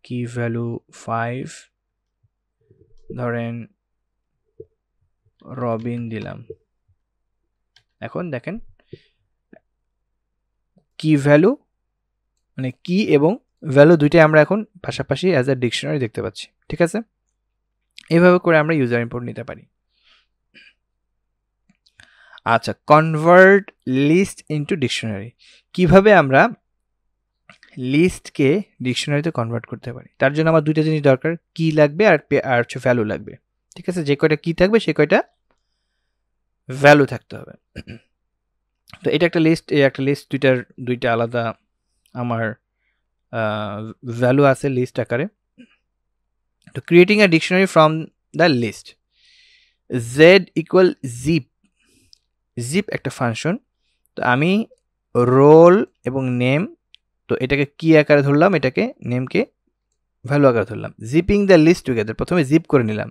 কি ভ্যালু 5 ধরেন রবিন দিলাম। এখন দেখেন কি ভ্যালু মানে কি এবং ভ্যালু দুইটাই আমরা এখন পাশাপাশি অ্যাজ আ ডিকশনারি দেখতে পাচ্ছি, ঠিক আছে। এইভাবে করে আমরা ইউজার ইনপুট নিতে পারি। আচ্ছা, কনভার্ট লিস্ট ইনটু ডিকশনারি, কিভাবে আমরা লিস্টকে ডিকশনারিতে কনভার্ট করতে পারি। তার জন্য আমার দুইটা জিনিস দরকার, কি লাগবে আর হচ্ছে ভ্যালু লাগবে, ঠিক আছে। যে কয়টা কি থাকবে সে কয়টা ভ্যালু থাকতে হবে। তো এটা একটা লিস্ট, এই একটা লিস্ট, দুইটা আলাদা আমার ভ্যালু আছে লিস্ট আকারে। তো creating a dictionary from the list, Z equal zip একটা ফাংশন। তো আমি রোল এবং নেম, তো এটাকে কি আকারে ধরলাম, এটাকে নেমকে ভ্যালু আকারে ধরলাম। জিপিং দ্য লিস্ট টুগেদার, প্রথমে জিপ করে নিলাম।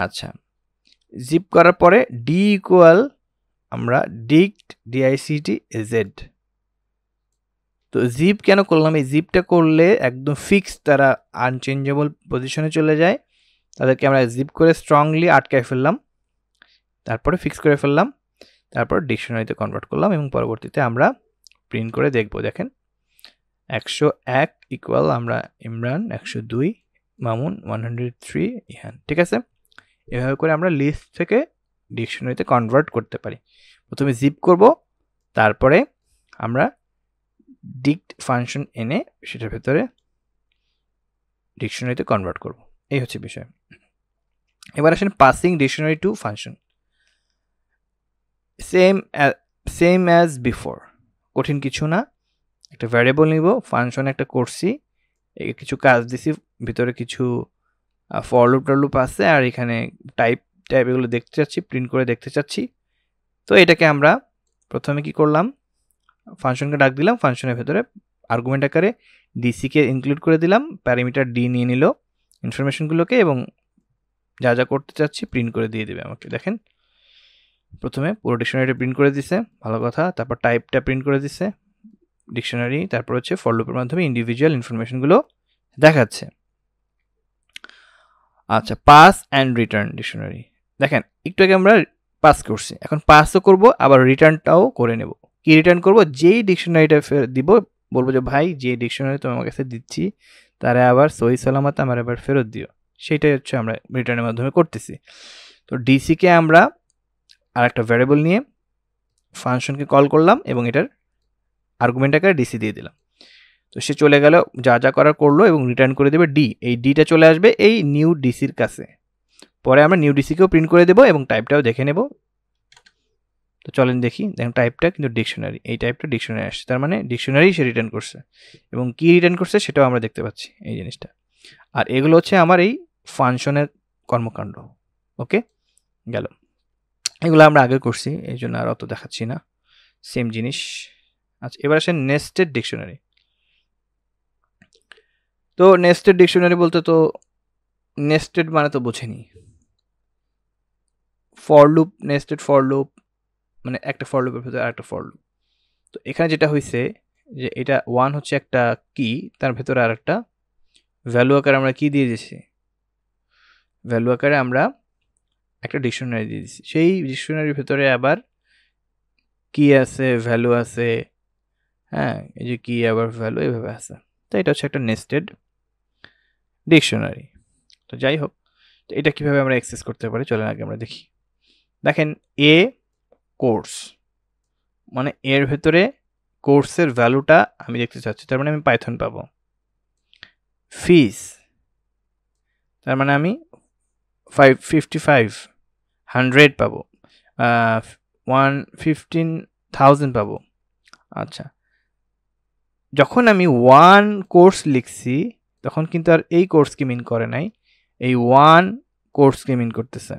আচ্ছা, জিপ করার পরে ডি ইকুয়াল আমরা dict তো জিপ কেন করলাম, এই জিপটা করলে একদম ফিক্স, তারা আনচেঞ্জেবল পজিশনে চলে যায়, তাদেরকে আমরা জিপ করে স্ট্রংলি আটকায় ফেললাম, তারপরে ফিক্স করে ফেললাম, তারপর ডিকশনারিতে কনভার্ট করলাম এবং পরবর্তীতে আমরা প্রিন্ট করে দেখব। দেখেন 101 ইকুয়াল আমরা ইমরান, 102 মামুন, 103 ইহান, ঠিক আছে। এভাবে করে আমরা লিস্ট থেকে ডিকশনারিতে কনভার্ট করতে পারি। প্রথমে জিপ করব, তারপরে আমরা ডিক্ট ফাংশন এনে সেটার ভেতরে ডিকশনারিতে কনভার্ট করব, এই হচ্ছে বিষয়। এবার আসেন passing dictionary to function, same as before, কঠিন কিছু না। একটা ভ্যারিয়েবল নিব, ফাংশন একটা করছি, কিছু কাজ দিছি, ভিতরে কিছু ফর লুপ আছে, আর এখানে টাইপ এগুলো দেখতে চাচ্ছি, প্রিন্ট করে দেখতে চাচ্ছি। তো এটাকে আমরা প্রথমে কি করলাম, ফাংশনকে ডাক দিলাম, ফাংশনের ভেতরে আর্গুমেন্ট আকারে ডিসিকে ইনক্লুড করে দিলাম, প্যারামিটার ডি নিয়ে নিল ইনফরমেশনগুলোকে, এবং যা যা করতে চাচ্ছি প্রিন্ট করে দিয়ে দেবে আমাকে। দেখেন প্রথমে পুরো ডিকশনারিটা প্রিন্ট করে দিছে, ভালো কথা। তারপর টাইপটা প্রিন্ট করে দিছে ডিকশনারি, তারপর হচ্ছে ফর লুপের মাধ্যমে ইন্ডিভিজুয়াল ইনফরমেশনগুলো দেখাচ্ছে। আচ্ছা, পাস অ্যান্ড রিটার্ন ডিকশনারি, দেখেন একটু আগে আমরা পাস করছি, এখন পাসও করব, আবার রিটার্নটাও করে নেব। কি রিটার্ন করব, যেই ডিকশনারিটা দিব, বলবো যে ভাই যে ডিকশনারি তুমি আমার কাছে দিচ্ছি তারা আবার সহি সালামত আমার আবার ফেরত দিও, সেইটাই হচ্ছে আমরা রিটার্নের মাধ্যমে করতেছি। তো ডিসিকে আমরা আর একটা ভ্যারিয়েবল নিয়ে ফাংশনকে কল করলাম এবং এটার আর্গুমেন্ট আকারে ডিসি দিয়ে দিলাম। তো সে চলে গেল, যা যা করার করলো এবং রিটার্ন করে দেবে ডি। এই ডিটা চলে আসবে এই নিউ ডিসির কাছে। পরে আমরা নিউ ডিসিকেও প্রিন্ট করে দেবো এবং টাইপটাও দেখে নেব। তো চলেন দেখি, দেখেন টাইপটা কিন্তু ডিকশনারি, এই টাইপটা ডিকশনারি আসছে, তার মানে ডিকশনারি সে রিটার্ন করছে এবং কি রিটার্ন করছে সেটাও আমরা দেখতে পাচ্ছি এই জিনিসটা। আর এগুলো হচ্ছে আমার এই ফাংশনের কর্মকাণ্ড। ওকে, গেল। এগুলো আমরা আগে করছি, এই জন্য আর অত দেখাচ্ছি না, সেম জিনিস। আচ্ছা, এবার আসেন নেস্টেড ডিকশনারি। তো নেস্টেড ডিকশনারি বলতে তো নেস্টেড মানে তো বোঝেনি, for loop, nested for loop মানে একটা ফর লুপের ভেতরে আরেকটা ফর লুপ। তো এখানে যেটা হয়েছে যে এটা 1 হচ্ছে একটা কি, তার ভেতরে আরেকটা ভ্যালু আকারে আমরা কি দিয়ে দিয়েছি, ভ্যালু আকারে আমরা একটা ডিকশনারি দিয়ে দিচ্ছি। সেই ডিকশনারির ভেতরে আবার কি আছে, ভ্যালু আছে, হ্যাঁ, এই যে কি আবার ভ্যালু এভাবে আছে। তো এটা হচ্ছে একটা নেস্টেড ডিকশনারি। তো যাই হোক, তো এটা কিভাবে আমরা অ্যাক্সেস করতে পারি চলেন আগে আমরা দেখি। দেখেন এ কোর্স মানে এর ভেতরে কোর্সের ভ্যালুটা আমি দেখতে চাচ্ছি, তার মানে আমি পাইথন পাবো। ফিস তার মানে আমি 555 100 পাবো, 115,000 পাবো। আচ্ছা, যখন আমি 1 কোর্স লিখছি তখন কিন্তু আর এই কোর্সকে মিন করে নাই, এই 1 কোর্সকে মিন করতেছে,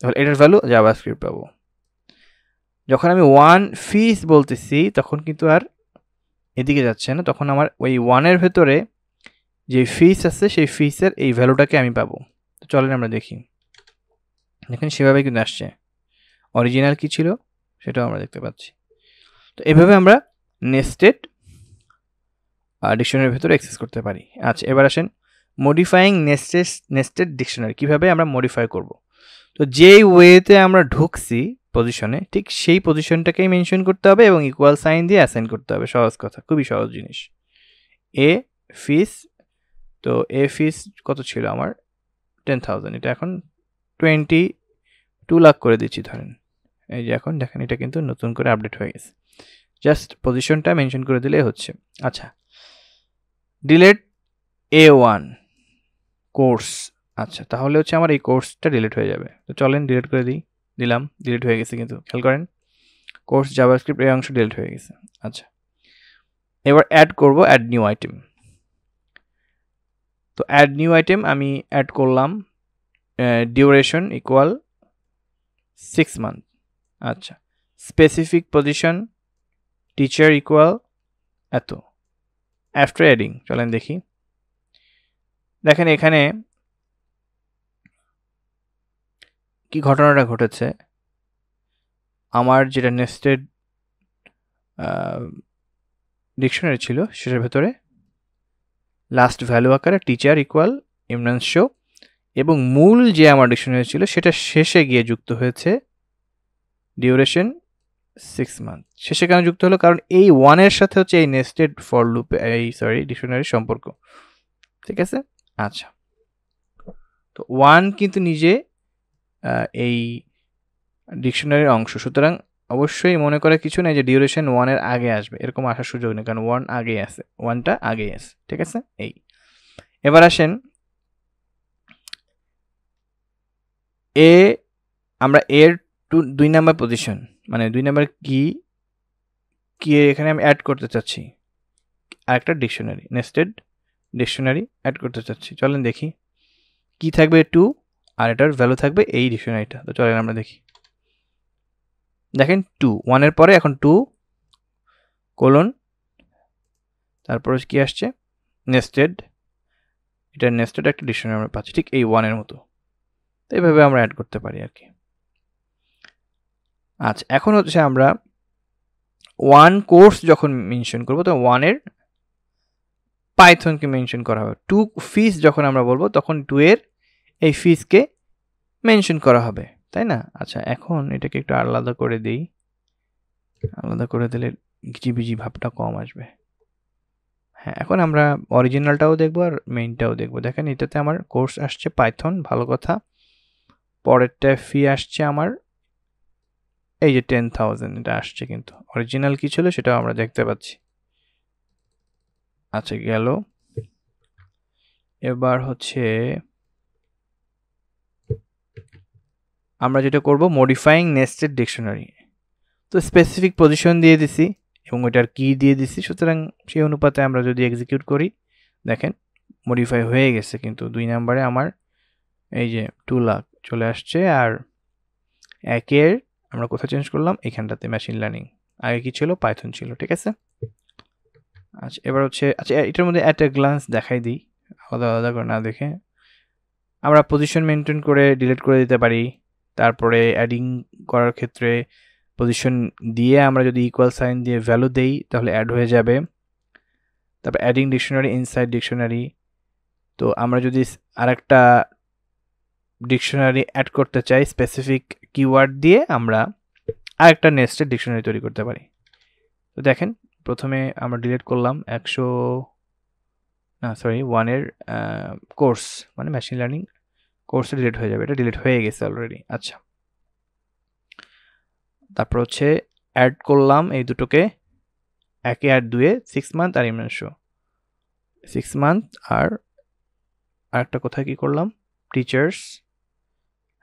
তাহলে এটার ভ্যালু জাভাস্ক্রিপ্ট পাবো। যখন আমি 1 ফিস বলতেছি তখন কিন্তু আর এদিকে যাচ্ছে না, তখন আমার ওই 1-এর ভেতরে যে ফিস আছে সেই ফিসের এই ভ্যালুটাকে আমি পাবো। তো চলেন আমরা দেখি, দেখেন সেভাবে কিন্তু আসছে, অরিজিনাল কি ছিল সেটাও আমরা দেখতে পাচ্ছি। তো এভাবে আমরা নেস্টেড ডিকশনারির ভেতরে অ্যাক্সেস করতে পারি। আচ্ছা, এবার আসেন মডিফাইং নেস্টেড ডিকশনারি কীভাবে আমরা মডিফাই করব। তো যেই ওয়েতে আমরা ঢুকছি পজিশনে, ঠিক সেই পজিশনটাকেই মেনশন করতে হবে এবং ইকুয়াল সাইন দিয়ে অ্যাসাইন করতে হবে। সহজ কথা, খুবই সহজ জিনিস। এ ফিস, তো এ ফিস কত ছিল আমার 10,000, এটা এখন 22 লাখ করে দিচ্ছি ধরেন। এই যে এখন দেখেন এটা কিন্তু নতুন করে আপডেট হয়ে গেছে, জাস্ট পজিশনটা মেনশন করে দিলে হচ্ছে। আচ্ছা, ডিলেট A1 কোর্স। আচ্ছা, তাহলে হচ্ছে আমার এই কোর্সটা ডিলিট হয়ে যাবে। তো চলেন ডিলিট করে দিলাম, ডিলিট হয়ে গেছে, কিন্তু খেয়াল করেন কোর্স জাভাস্ক্রিপ্ট এই অংশ ডিলিট হয়ে গেছে। আচ্ছা, এবার অ্যাড করব, অ্যাড নিউ আইটেম। তো অ্যাড নিউ আইটেম আমি অ্যাড করলাম ডিউরেশন ইকুয়াল 6 মান্থ। আচ্ছা, স্পেসিফিক পজিশন টিচার ইকুয়াল এত। আফটার অ্যাডিং চলেন দেখি, দেখেন এখানে কি ঘটনাটা ঘটেছে। আমার যেটা নেস্টেড ডিকশনারি ছিল সেটার ভেতরে লাস্ট ভ্যালু আকারে টিচার ইকুয়াল ইমরান শো, এবং মূল যে আমার ডিকশনারি ছিল সেটা শেষে গিয়ে যুক্ত হয়েছে ডিউরেশন 6 মান্থ। শেষে কেন যুক্ত হলো, কারণ এই 1-এর সাথে হচ্ছে এই নেস্টেড ফর লুপ ডিকশনারির সম্পর্ক। ঠিক আছে, আচ্ছা, তো 1 কিন্তু নিজে এই ডিকশনারির অংশ, সুতরাং অবশ্যই মনে করে কিছু নেই যে ডিউরেশন 1-এর আগে আসবে, এরকম আসার সুযোগ নেই, কারণ 1 আগেই আছে, 1টা আগেই আছে। ঠিক আছে, এই এবার আসেন এ, আমরা এর 2 নাম্বার পজিশন মানে 2 নাম্বার কি এখানে আমি অ্যাড করতে চাচ্ছি, আরেকটা ডিকশনারি নেস্টেড ডিকশনারি অ্যাড করতে চাচ্ছি। চলেন দেখি কি থাকবে 2, আর এটার ভ্যালু থাকবে এই ডিকশনারিটা। তো চলেন আমরা দেখি, দেখেন 2 1-এর পরে এখন 2 কোলন, তারপরে কি আসছে নেস্টেড, এটা নেস্টেড একটা ডিকশনারি আমরা পাচ্ছি ঠিক এই 1-এর মতো। তো এইভাবে আমরা অ্যাড করতে পারি আর কি। আচ্ছা, এখন হচ্ছে আমরা 1 কোর্স যখন মেনশন করব তো 1-এর পাইথনকে মেনশন করা হবে। 2 ফিস যখন আমরা বলবো তখন 2-এর এই ফিসকে মেনশন করা হবে, তাই না? আচ্ছা, এখন এটাকে একটু আলাদা করে দিই, আলাদা করে দিলে ঘিজিবিজি ভাবটা কম আসবে। হ্যাঁ, এখন আমরা অরিজিনালটাও দেখবো আর মেইনটাও দেখবো। দেখেন এটাতে আমার কোর্স আসছে পাইথন, ভালো কথা। পরেরটা ফি আসছে আমার এই যে 10,000, এটা আসছে, কিন্তু অরিজিনাল কি ছিল সেটাও আমরা দেখতে পাচ্ছি। আচ্ছা গেল। এবার হচ্ছে আমরা যেটা করব মডিফাইং নেস্টেড ডিকশনারি। তো স্পেসিফিক পজিশন দিয়ে দিছি এবং ওইটার কি দিয়ে দিছি, সুতরাং সেই অনুপাতে আমরা যদি এক্সিকিউট করি দেখেন মডিফাই হয়ে গেছে, কিন্তু 2 নম্বরে আমার এই যে 2 লাখ চলে আসছে। আর একের আমরা কোথায় চেঞ্জ করলাম, এখানটাতে মেশিন লার্নিং, আগে কি ছিল পাইথন ছিল, ঠিক আছে। আচ্ছা এবার হচ্ছে আচ্ছা এটার মধ্যে অ্যাট এ গ্লান্স দেখাই দিই, আলাদা আলাদা করে না দেখে। আমরা পজিশন মেনটেন করে ডিলিট করে দিতে পারি, তারপরে অ্যাডিং করার ক্ষেত্রে পজিশন দিয়ে আমরা যদি ইকুয়াল সাইন দিয়ে ভ্যালু দেই তাহলে অ্যাড হয়ে যাবে। তারপর অ্যাডিং ডিকশনারি ইনসাইড ডিকশনারি, তো আমরা যদি আরেকটা ডিকশনারি অ্যাড করতে চাই স্পেসিফিক কিওয়ার্ড দিয়ে আমরা আরেকটা নেস্টেড ডিকশনারি তৈরি করতে পারি। তো দেখেন প্রথমে আমরা ডিলিট করলাম 1 এর কোর্স মানে মেশিন লার্নিং কোর্সে ডিলিট হয়ে যাবে, এটা ডিলিট হয়ে গেছে অলরেডি। আচ্ছা তারপর হচ্ছে অ্যাড করলাম এই দুটোকে, 1 আর 2 6 মান্থ আর ইমরান শো, 6 মান্থ আর আরেকটা কোথায় কি করলাম টিচার্স,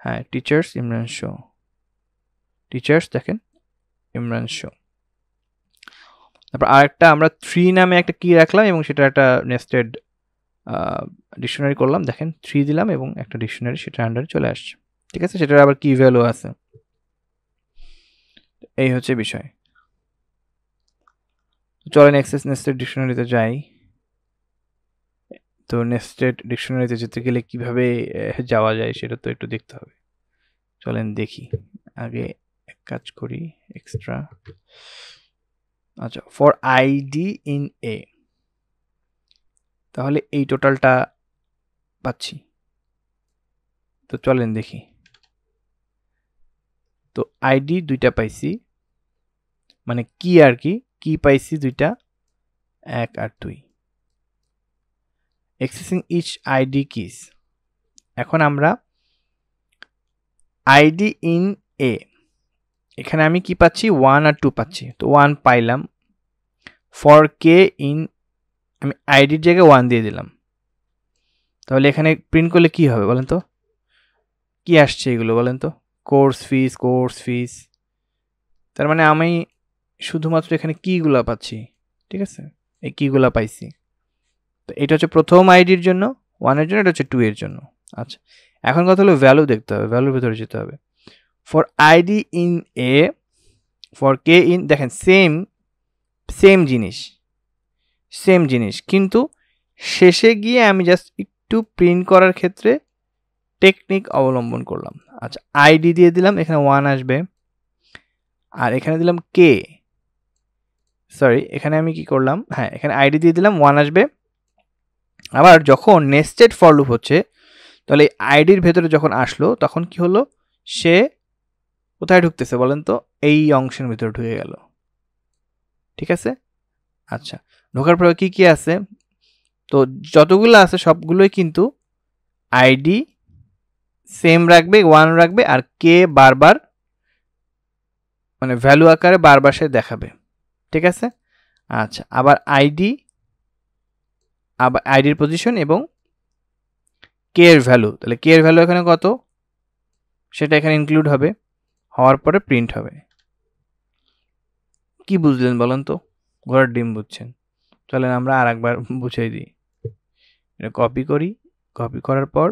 হ্যাঁ টিচার্স ইমরান শো, টিচার্স দেখেন ইমরান শো। তারপর আরেকটা আমরা 3 নামে একটা কি রাখলাম এবং সেটা একটা নেস্টেড ডিকশনারি করলাম, দেখেন 3 দিলাম এবং একটা ডিকশনারি সেটা আন্ডারে চলে আসছে, ঠিক আছে। সেটার আবার কি ভ্যালু আছে, এই হচ্ছে বিষয়। চলেন এক্সেস নেস্টেড ডিকশনারিতে যাই। তো নেস্টেড ডিকশনারিতে যেতে গেলে কিভাবে যাওয়া যায় সেটা তো একটু দেখতে হবে, চলেন দেখি। আগে এক কাজ করি এক্সট্রা। আচ্ছা ফর আইডি ইন এ, তাহলে এই টোটালটা পাচ্ছি, তো চলেন দেখি। তো আইডি দুইটা পাইছি, মানে কি আর কি পাইছি দুইটা, 1 আর 2। অ্যাক্সেসিং ইচ আইডি কিস, এখন আমরা আইডি ইন এ, এখানে আমি কি পাচ্ছি 1 আর 2 পাচ্ছি, তো 1 পাইলাম। ফর কে ইন, আমি আইডির জায়গায় 1 দিয়ে দিলাম, তাহলে এখানে প্রিন্ট করলে কি হবে বলেন তো, কি আসছে এগুলো বলেন তো, কোর্স ফিস, তার মানে আমি শুধুমাত্র এখানে কিগুলা পাচ্ছি, ঠিক আছে, এই কিগুলা পাইছি। তো এটা হচ্ছে প্রথম আইডির জন্য 1 এর জন্য, এটা হচ্ছে 2 এর জন্য। আচ্ছা এখন কথা হলো ভ্যালু দেখতে হবে, ভ্যালুর ভিতরে যেতে হবে। For ID in a, for K in, দেখেন সেম জিনিস, কিন্তু শেষে গিয়ে আমি জাস্ট একটু প্রিন্ট করার ক্ষেত্রে টেকনিক অবলম্বন করলাম। আচ্ছা আইডি দিয়ে দিলাম, এখানে 1 আসবে, আর এখানে দিলাম কে, সরি এখানে আমি কি করলাম, হ্যাঁ এখানে আইডি দিয়ে দিলাম 1 আসবে। আবার যখন নেস্টেড ফর লুপ হচ্ছে তাহলে আইডির ভেতরে যখন আসলো তখন কি হলো, সে কোথায় ঢুকতেছে বলেন তো, এই অংশের ভিতরে ঢুকে গেল, ঠিক আছে। আচ্ছা ঢোকার পরে কি কি আছে, তো যতগুলো আছে সবগুলোই কিন্তু আইডি সেম রাখবে, 1 রাখবে, আর কে বারবার মানে ভ্যালু আকারে বারবার সে দেখাবে, ঠিক আছে। আচ্ছা আবার আইডির পজিশন এবং কে এর ভ্যালু, তাহলে কে এর ভ্যালু এখানে কত সেটা এখানে ইনক্লুড হবে, হওয়ার পরে প্রিন্ট হবে। কি বুঝলেন বলেন তো, ঘোড়ার ডিম বুঝছেন। চলেন আমরা আর একবার বুঝাই দিই, এটা কপি করি, কপি করার পর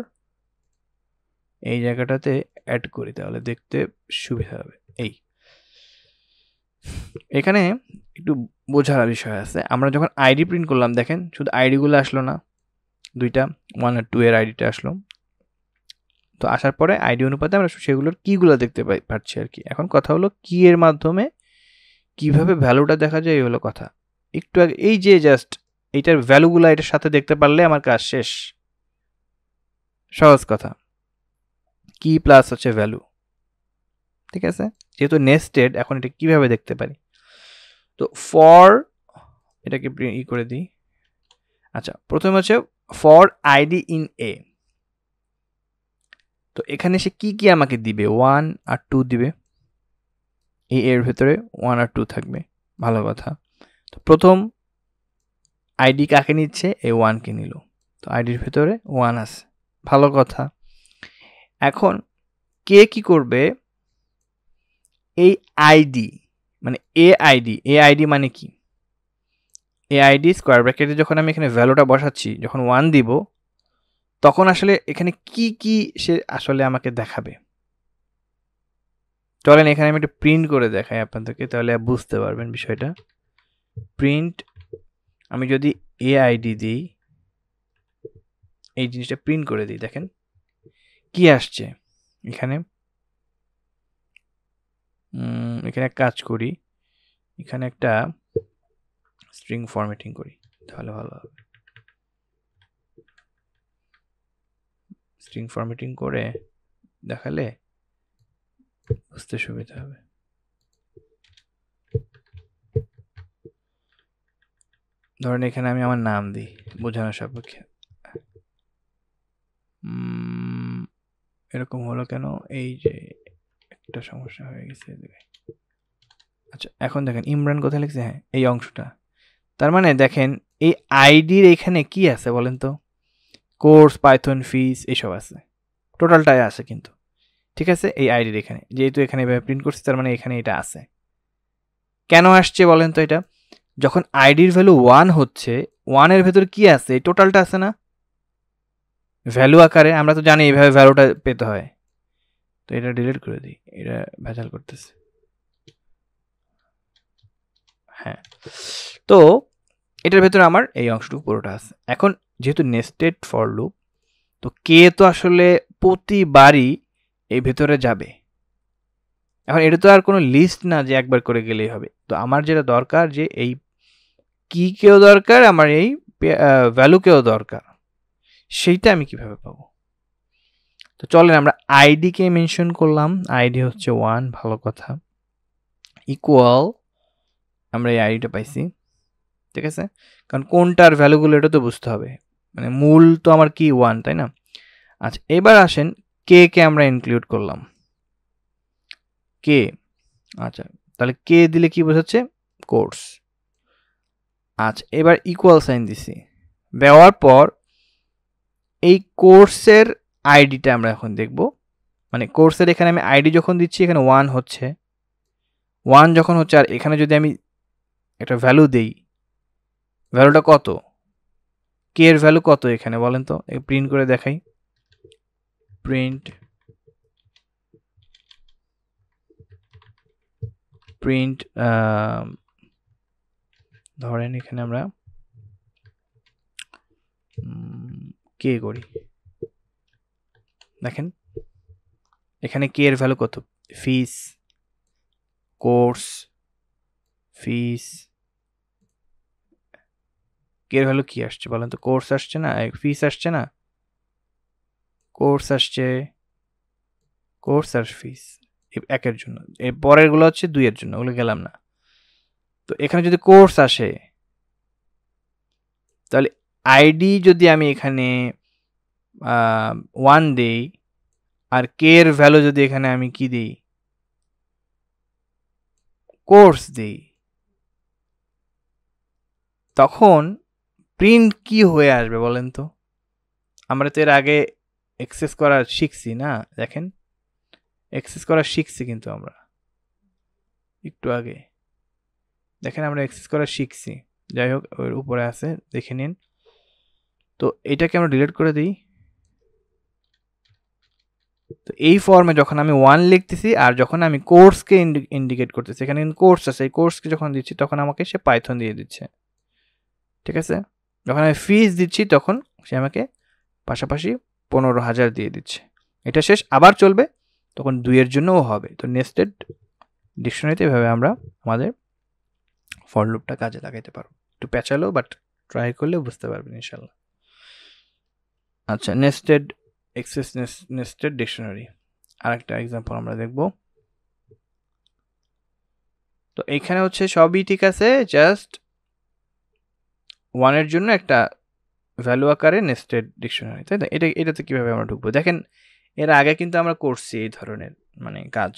এই জায়গাটাতে অ্যাড করি, তাহলে দেখতে সুবিধা হবে। এই এখানে একটু বোঝার বিষয় আছে, আমরা যখন আইডি প্রিন্ট করলাম দেখেন শুধু আইডিগুলো আসলো না, দুইটা 1 আর 2 এর আইডিটা আসলো, তো আসার পরে আইডি অনুপাতে আমরা সেগুলোর কিগুলো দেখতে পাচ্ছি আর কি। এখন কথা হলো কি এর মাধ্যমে কিভাবে ভ্যালুটা দেখা যায়, এই হলো কথা। একটু আগে এই যে জাস্ট এইটার ভ্যালুগুলো এটার সাথে দেখতে পারলে আমার কাজ শেষ, সহজ কথা, কি প্লাস হচ্ছে ভ্যালু, ঠিক আছে। যেহেতু নেস্টেড এখন এটা কিভাবে দেখতে পারি, তো ফর এটাকে ই করে দিই। আচ্ছা প্রথমে হচ্ছে ফর আইডি ইন এ, তো এখানে সে কি কি আমাকে দিবে, 1 আর 2 দিবে, এই এর ভেতরে 1 আর 2 থাকবে, ভালো কথা। তো প্রথম আইডি কাকে নিচ্ছে? এই 1 কে নিল। তো আইডির ভেতরে 1 আছে, ভালো কথা। এখন কে কি করবে? এই আইডি মানে এ আইডি মানে কি? এ আইডি স্কোয়ার ব্র্যাকেটে যখন আমি এখানে ভ্যালুটা বসাচ্ছি, যখন 1 দিব, তখন আসলে এখানে কি কি সে আসলে আমাকে দেখাবে। চলেন এখানে আমি একটু প্রিন্ট করে দেখাই আপনাদেরকে, তাহলে বুঝতে পারবেন বিষয়টা। প্রিন্ট, আমি যদি এ আইডি দিই, এই জিনিসটা প্রিন্ট করে দিই, দেখেন কি আসছে এখানে। এখানে এক কাজ করি, এখানে একটা স্ট্রিং ফরম্যাটিং করি, তাহলে ভালো হবে। স্ট্রিং ফরম্যাটিং করে দেখালে বুঝতে সুবিধা হবে। ধরেন এখানে আমি আমার নাম দিই বোঝানোর সাপেক্ষে। এরকম হলো কেন? এই যে একটা সমস্যা হয়ে গেছে। আচ্ছা, এখন দেখেন ইমরান কোথায় লিখছে? হ্যাঁ, এই অংশটা। তার মানে দেখেন এই আইডির এখানে কি আছে বলেন তো? কোর্স, পাইথন, ফিস এসব আছে, টোটালটাই আছে কিন্তু। ঠিক আছে, এই আইডির এখানে যেহেতু এখানে প্রিন্ট করছি, তার মানে এখানে এটা আছে। কেন আসছে বলেন তো? এটা যখন আইডির ভ্যালু 1 হচ্ছে, 1 এর ভেতর কি আছে? এই টোটালটা আছে না ভ্যালু আকারে? আমরা তো জানি এইভাবে ভ্যালুটা পেতে হয়। তো এটা ডিলিট করে দিই, এটা ভেজাল করতেছে। হ্যাঁ, তো এটার ভেতরে আমার এই অংশটুকু পুরোটা আছে। এখন যেহেতু নেস্টেড ফর লুপ, তো কে তো আসলে প্রতিবারই এই ভেতরে যাবে। এখন এটা তো আর কোনো লিস্ট না যে একবার করে গেলেই হবে। তো আমার যেটা দরকার, যে এই কি কেও দরকার, আমার এই ভ্যালু কেও দরকার, সেইটা আমি কিভাবে পাবো? তো চলেন আমরা আইডি কে মেনশন করলাম, আইডি হচ্ছে 1, ভালো কথা। ইকুয়াল, আমরা এই আইডিটা পাইছি, ঠিক আছে। কারণ কোনটার ভ্যালুগুলো এটা তো বুঝতে হবে, মানে মূল তো আমার কি 1, তাই না? আচ্ছা, এবার আসেন কে আমরা ইনক্লুড করলাম, কে। আচ্ছা, তাহলে কে দিলে কি বোঝাচ্ছে? কোর্স। আচ্ছা, এবার ইকুয়াল সাইন দিছি, দেওয়ার পর এই কোর্সের আইডিটা আমরা এখন দেখব। মানে কোর্সের এখানে আমি আইডি যখন দিচ্ছি, এখানে 1 হচ্ছে, 1 যখন হচ্ছে, আর এখানে যদি আমি একটা ভ্যালু দেই, ভ্যালুটা কত? কে এর ভ্যালু কত এখানে বলেন তো? প্রিন্ট করে দেখাই। প্রিন্ট ধরেন এখানে আমরা কে করি, দেখেন এখানে কে এর ভ্যালু কত? ফিস, কোর্স, ফিস, কে এর ভ্যালু কি আসছে বলেন তো? কোর্স আসছে না, ফিস আসছে না, কোর্স আসছে, কোর্স আর ফিস একের জন্য, এর পরের গুলো হচ্ছে 2 এর জন্য, ওগুলো গেলাম না। তো এখানে যদি কোর্স আসে, তাহলে আইডি যদি আমি এখানে 1 দেই, আর কে এর ভ্যালু যদি এখানে আমি কি দিই? কোর্স দিই, তখন প্রিন্ট কি হয়ে আসবে বলেন তো? আমরা তো এর আগে এক্সেস করা শিখছি না, দেখেন এক্সেস করা শিখছি কিন্তু আমরা একটু আগে, দেখেন আমরা এক্সেস করা শিখছি। যাই হোক, ওর উপরে আছে, দেখে নিন। তো এটাকে আমরা ডিলিট করে দিই। তো এই ফর্মে যখন আমি 1 লিখতেছি, আর যখন আমি কোর্সকে ইন্ডিকেট করতেছি, এখানে কোর্স আছে, এই কোর্সকে যখন দিচ্ছি, তখন আমাকে সে পাইথন দিয়ে দিচ্ছে, ঠিক আছে। যখন আমি ফিস দিচ্ছি, তখন সে আমাকে পাশাপাশি 15,000 দিয়ে দিচ্ছে। এটা শেষ, আবার চলবে, তখন 2 এর জন্যও হবে। তো নেস্টেড ডিকশনারিতে এভাবে আমরা আমাদের ফর লুপটা কাজে লাগাইতে পারবো। একটু প্যাচালো, বাট ট্রাই করলে বুঝতে পারবেন ইনশাল্লাহ। আচ্ছা, নেস্টেড এক্সেস নেস্টেড ডিকশনারি আরেকটা এক্সাম্পল আমরা দেখব। তো এখানে হচ্ছে সবই ঠিক আছে, জাস্ট 1 এর জন্য একটা ভ্যালু আকারে নেস্টেড ডিকশনারি, তাই না? এটাতে কিভাবে আমরা ঢুকবো? দেখেন এর আগে কিন্তু আমরা করছি এই ধরনের মানে কাজ।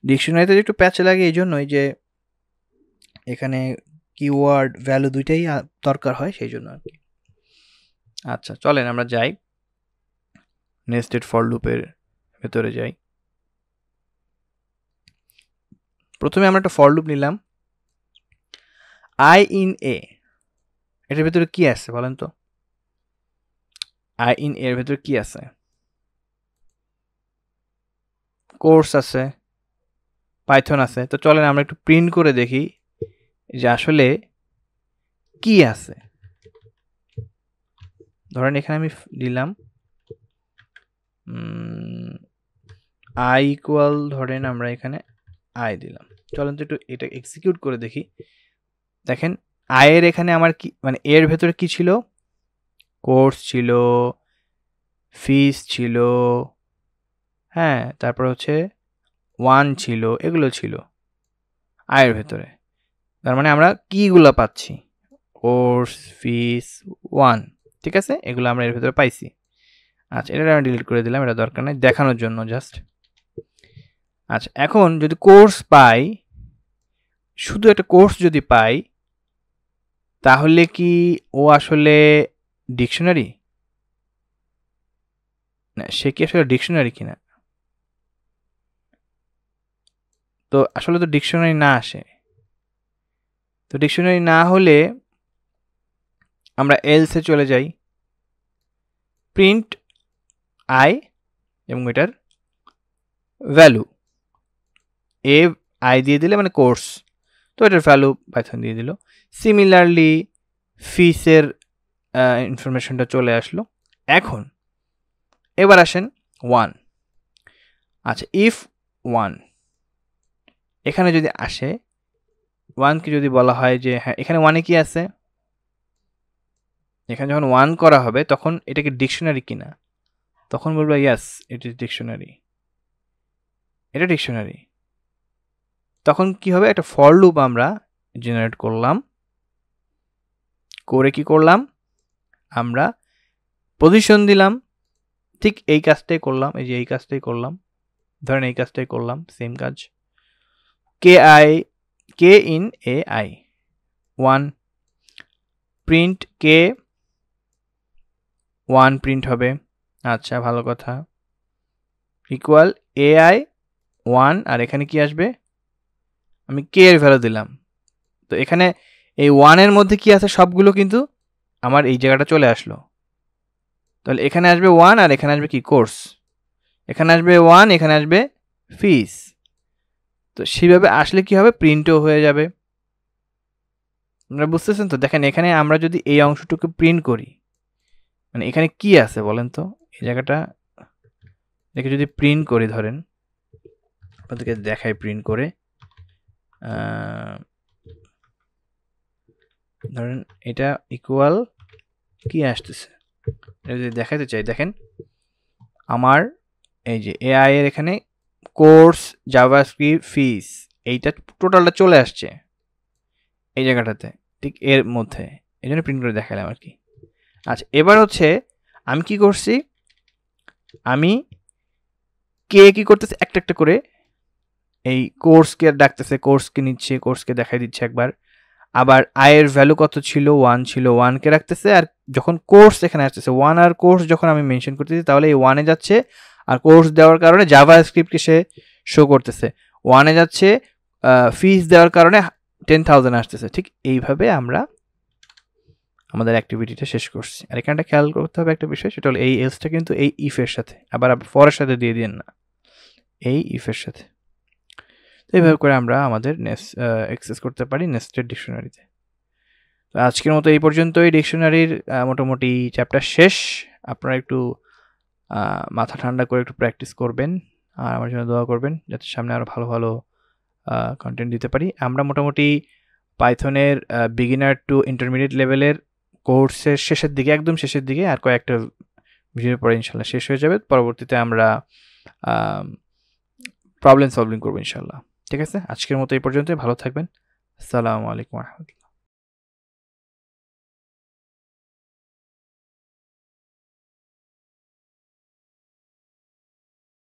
ডিকশনারিতে একটু প্যাচ লাগে এই জন্যই যে এখানে কিওয়ার্ড ভ্যালু দুইটাই দরকার হয় সেই জন্য আর কি। আচ্ছা চলেন আমরা যাই নেস্টেড ফর লুপের ভেতরে যাই। প্রথমে আমরা একটা ফর লুপ নিলাম আই ইন এ, এটার ভেতরে কি আছে বলেন তো? আই ইন এর ভেতরে কি আছে? কোর্স আছে, পাইথন আছে। তো চলেন আমরা একটু প্রিন্ট করে দেখি যে আসলে কি আছে। ধরেন এখানে আমি দিলাম আই ইকুয়াল, ধরেন আমরা এখানে আই দিলাম। চলেন তো একটু এটা এক্সিকিউট করে দেখি। দেখেন আয়ের এখানে আমার কি মানে এর ভেতরে কি ছিল? কোর্স ছিল, ফিস ছিল, হ্যাঁ, তারপর হচ্ছে ওয়ান ছিল, এগুলো ছিল আয়ের ভেতরে। তার মানে আমরা কিগুলো পাচ্ছি, কোর্স, ফিস, ওয়ান, ঠিক আছে, এগুলো আমরা এর ভেতরে পাইছি। আচ্ছা এটা আমি ডিলিট করে দিলাম, এটা দরকার নেই, দেখানোর জন্য জাস্ট। আচ্ছা এখন যদি কোর্স পাই, শুধু একটা কোর্স যদি পাই, তাহলে কি ও আসলে ডিকশনারি? না, সে কি আসলে ডিকশনারি কিনা? তো আসলে তো ডিকশনারি না আসে। তো ডিকশনারি না হলে আমরা এলসে চলে যাই, প্রিন্ট আই এবং এটার ভ্যালু। এ আই দিয়ে দিলে মানে কোর্স, তো এটার ভ্যালু পাইথন দিয়ে দিল। সিমিলারলি ফিসের ইনফরমেশনটা চলে আসলো। এখন এবার আসেন ওয়ান। আচ্ছা ইফ ওয়ান এখানে যদি আসে, ওয়ানকে যদি বলা হয় যে হ্যাঁ এখানে ওয়ানে কি আছে, এখানে যখন ওয়ান করা হবে তখন এটাকে ডিকশনারি কিনা, তখন বলবো ইয়াস ইট ইজ ডিকশনারি, এটা ডিকশনারি। তখন কি হবে, একটা ফর লুপ আমরা জেনারেট করলাম, করে কি করলাম, আমরা পজিশন দিলাম, ঠিক এই কাজটাই করলাম, এই যে এই কাজটাই করলাম, ধরেন এই কাজটাই করলাম, সেম কাজ। K in a i one, print k one print হবে। আচ্ছা ভালো কথা, ইকুয়াল এ আই ওয়ান, আর এখানে কি আসবে, আমি কে এর ভ্যালু দিলাম। তো এখানে এই ওয়ানের মধ্যে কি আছে সবগুলো কিন্তু আমার এই জায়গাটা চলে আসলো। তাহলে এখানে আসবে ওয়ান, আর এখানে আসবে কি কোর্স, এখানে আসবে ওয়ান, এখানে আসবে ফিস। তো সেইভাবে আসলে কি হবে, প্রিন্টও হয়ে যাবে। আপনারা বুঝতেছেন তো? দেখেন এখানে আমরা যদি এই অংশটুকু প্রিন্ট করি, মানে এখানে কি আছে বলেন তো, এই জায়গাটা দেখে যদি প্রিন্ট করি, ধরেন আপনাদেরকে দেখাই প্রিন্ট করে, ধরেন এটা ইকুয়াল কি আসতেছে, এটা যদি দেখাতে চাই, দেখেন আমার এই যে এআই এর এখানে কোর্স, জাভাস্ক্রিপ্ট, ফিস, এইটা টোটালটা চলে আসছে এই জায়গাটাতে, ঠিক এর মধ্যে, এই জন্য প্রিন্ট করে দেখালাম আর কি। আচ্ছা এবার হচ্ছে আমি কি করছি, আমি কে কি করতেছে, একটা একটা করে এই কোর্সকে ডাকতেছে, কোর্সকে নিচ্ছে, কোর্সকে দেখাই দিচ্ছে একবার, আবার আয়ের ভ্যালু কত ছিল, ওয়ান ছিল, ওয়ানকে রাখতেছে, আর যখন কোর্স এখানে আসতেছে, ওয়ান আর কোর্স যখন আমি মেনশন করতেছি, তাহলে এই ওয়ানে যাচ্ছে, আর কোর্স দেওয়ার কারণে জাভা স্ক্রিপ্টকে সে শো করতেছে, ওয়ানে যাচ্ছে, ফিস দেওয়ার কারণে 10,000 আসতেছে। ঠিক এইভাবে আমরা আমাদের অ্যাক্টিভিটিটা শেষ করছি। আর এখানটা খেয়াল করতে হবে একটা বিষয়, সেটা হলো এই এলসটা কিন্তু এই ইফের সাথে, আবার ফরের সাথে দিয়ে দিন না, এই ইফের সাথে। তো এইভাবে করে আমরা আমাদের অ্যাক্সেস করতে পারি নেস্টেড ডিকশনারিতে। তো আজকের মতো এই পর্যন্তই, ডিকশনারির মোটামুটি চ্যাপ্টার শেষ। আপনারা একটু মাথা ঠান্ডা করে একটু প্র্যাকটিস করবেন, আর আমার জন্য দোয়া করবেন যাতে সামনে আরও ভালো ভালো কন্টেন্ট দিতে পারি। আমরা মোটামুটি পাইথনের বিগিনার টু ইন্টারমিডিয়েট লেভেলের কোর্সের শেষের দিকে, একদম শেষের দিকে, আর কয়েকটা ভিডিওর পরে ইনশাল্লাহ শেষ হয়ে যাবে। পরবর্তীতে আমরা প্রবলেম সলভিং করবো ইনশাল্লাহ। ঠিক আছে, আজকের মতো এই পর্যন্তই, ভালো থাকবেন। আসসালামু আলাইকুম ওয়া রাহমাতুল্লাহ।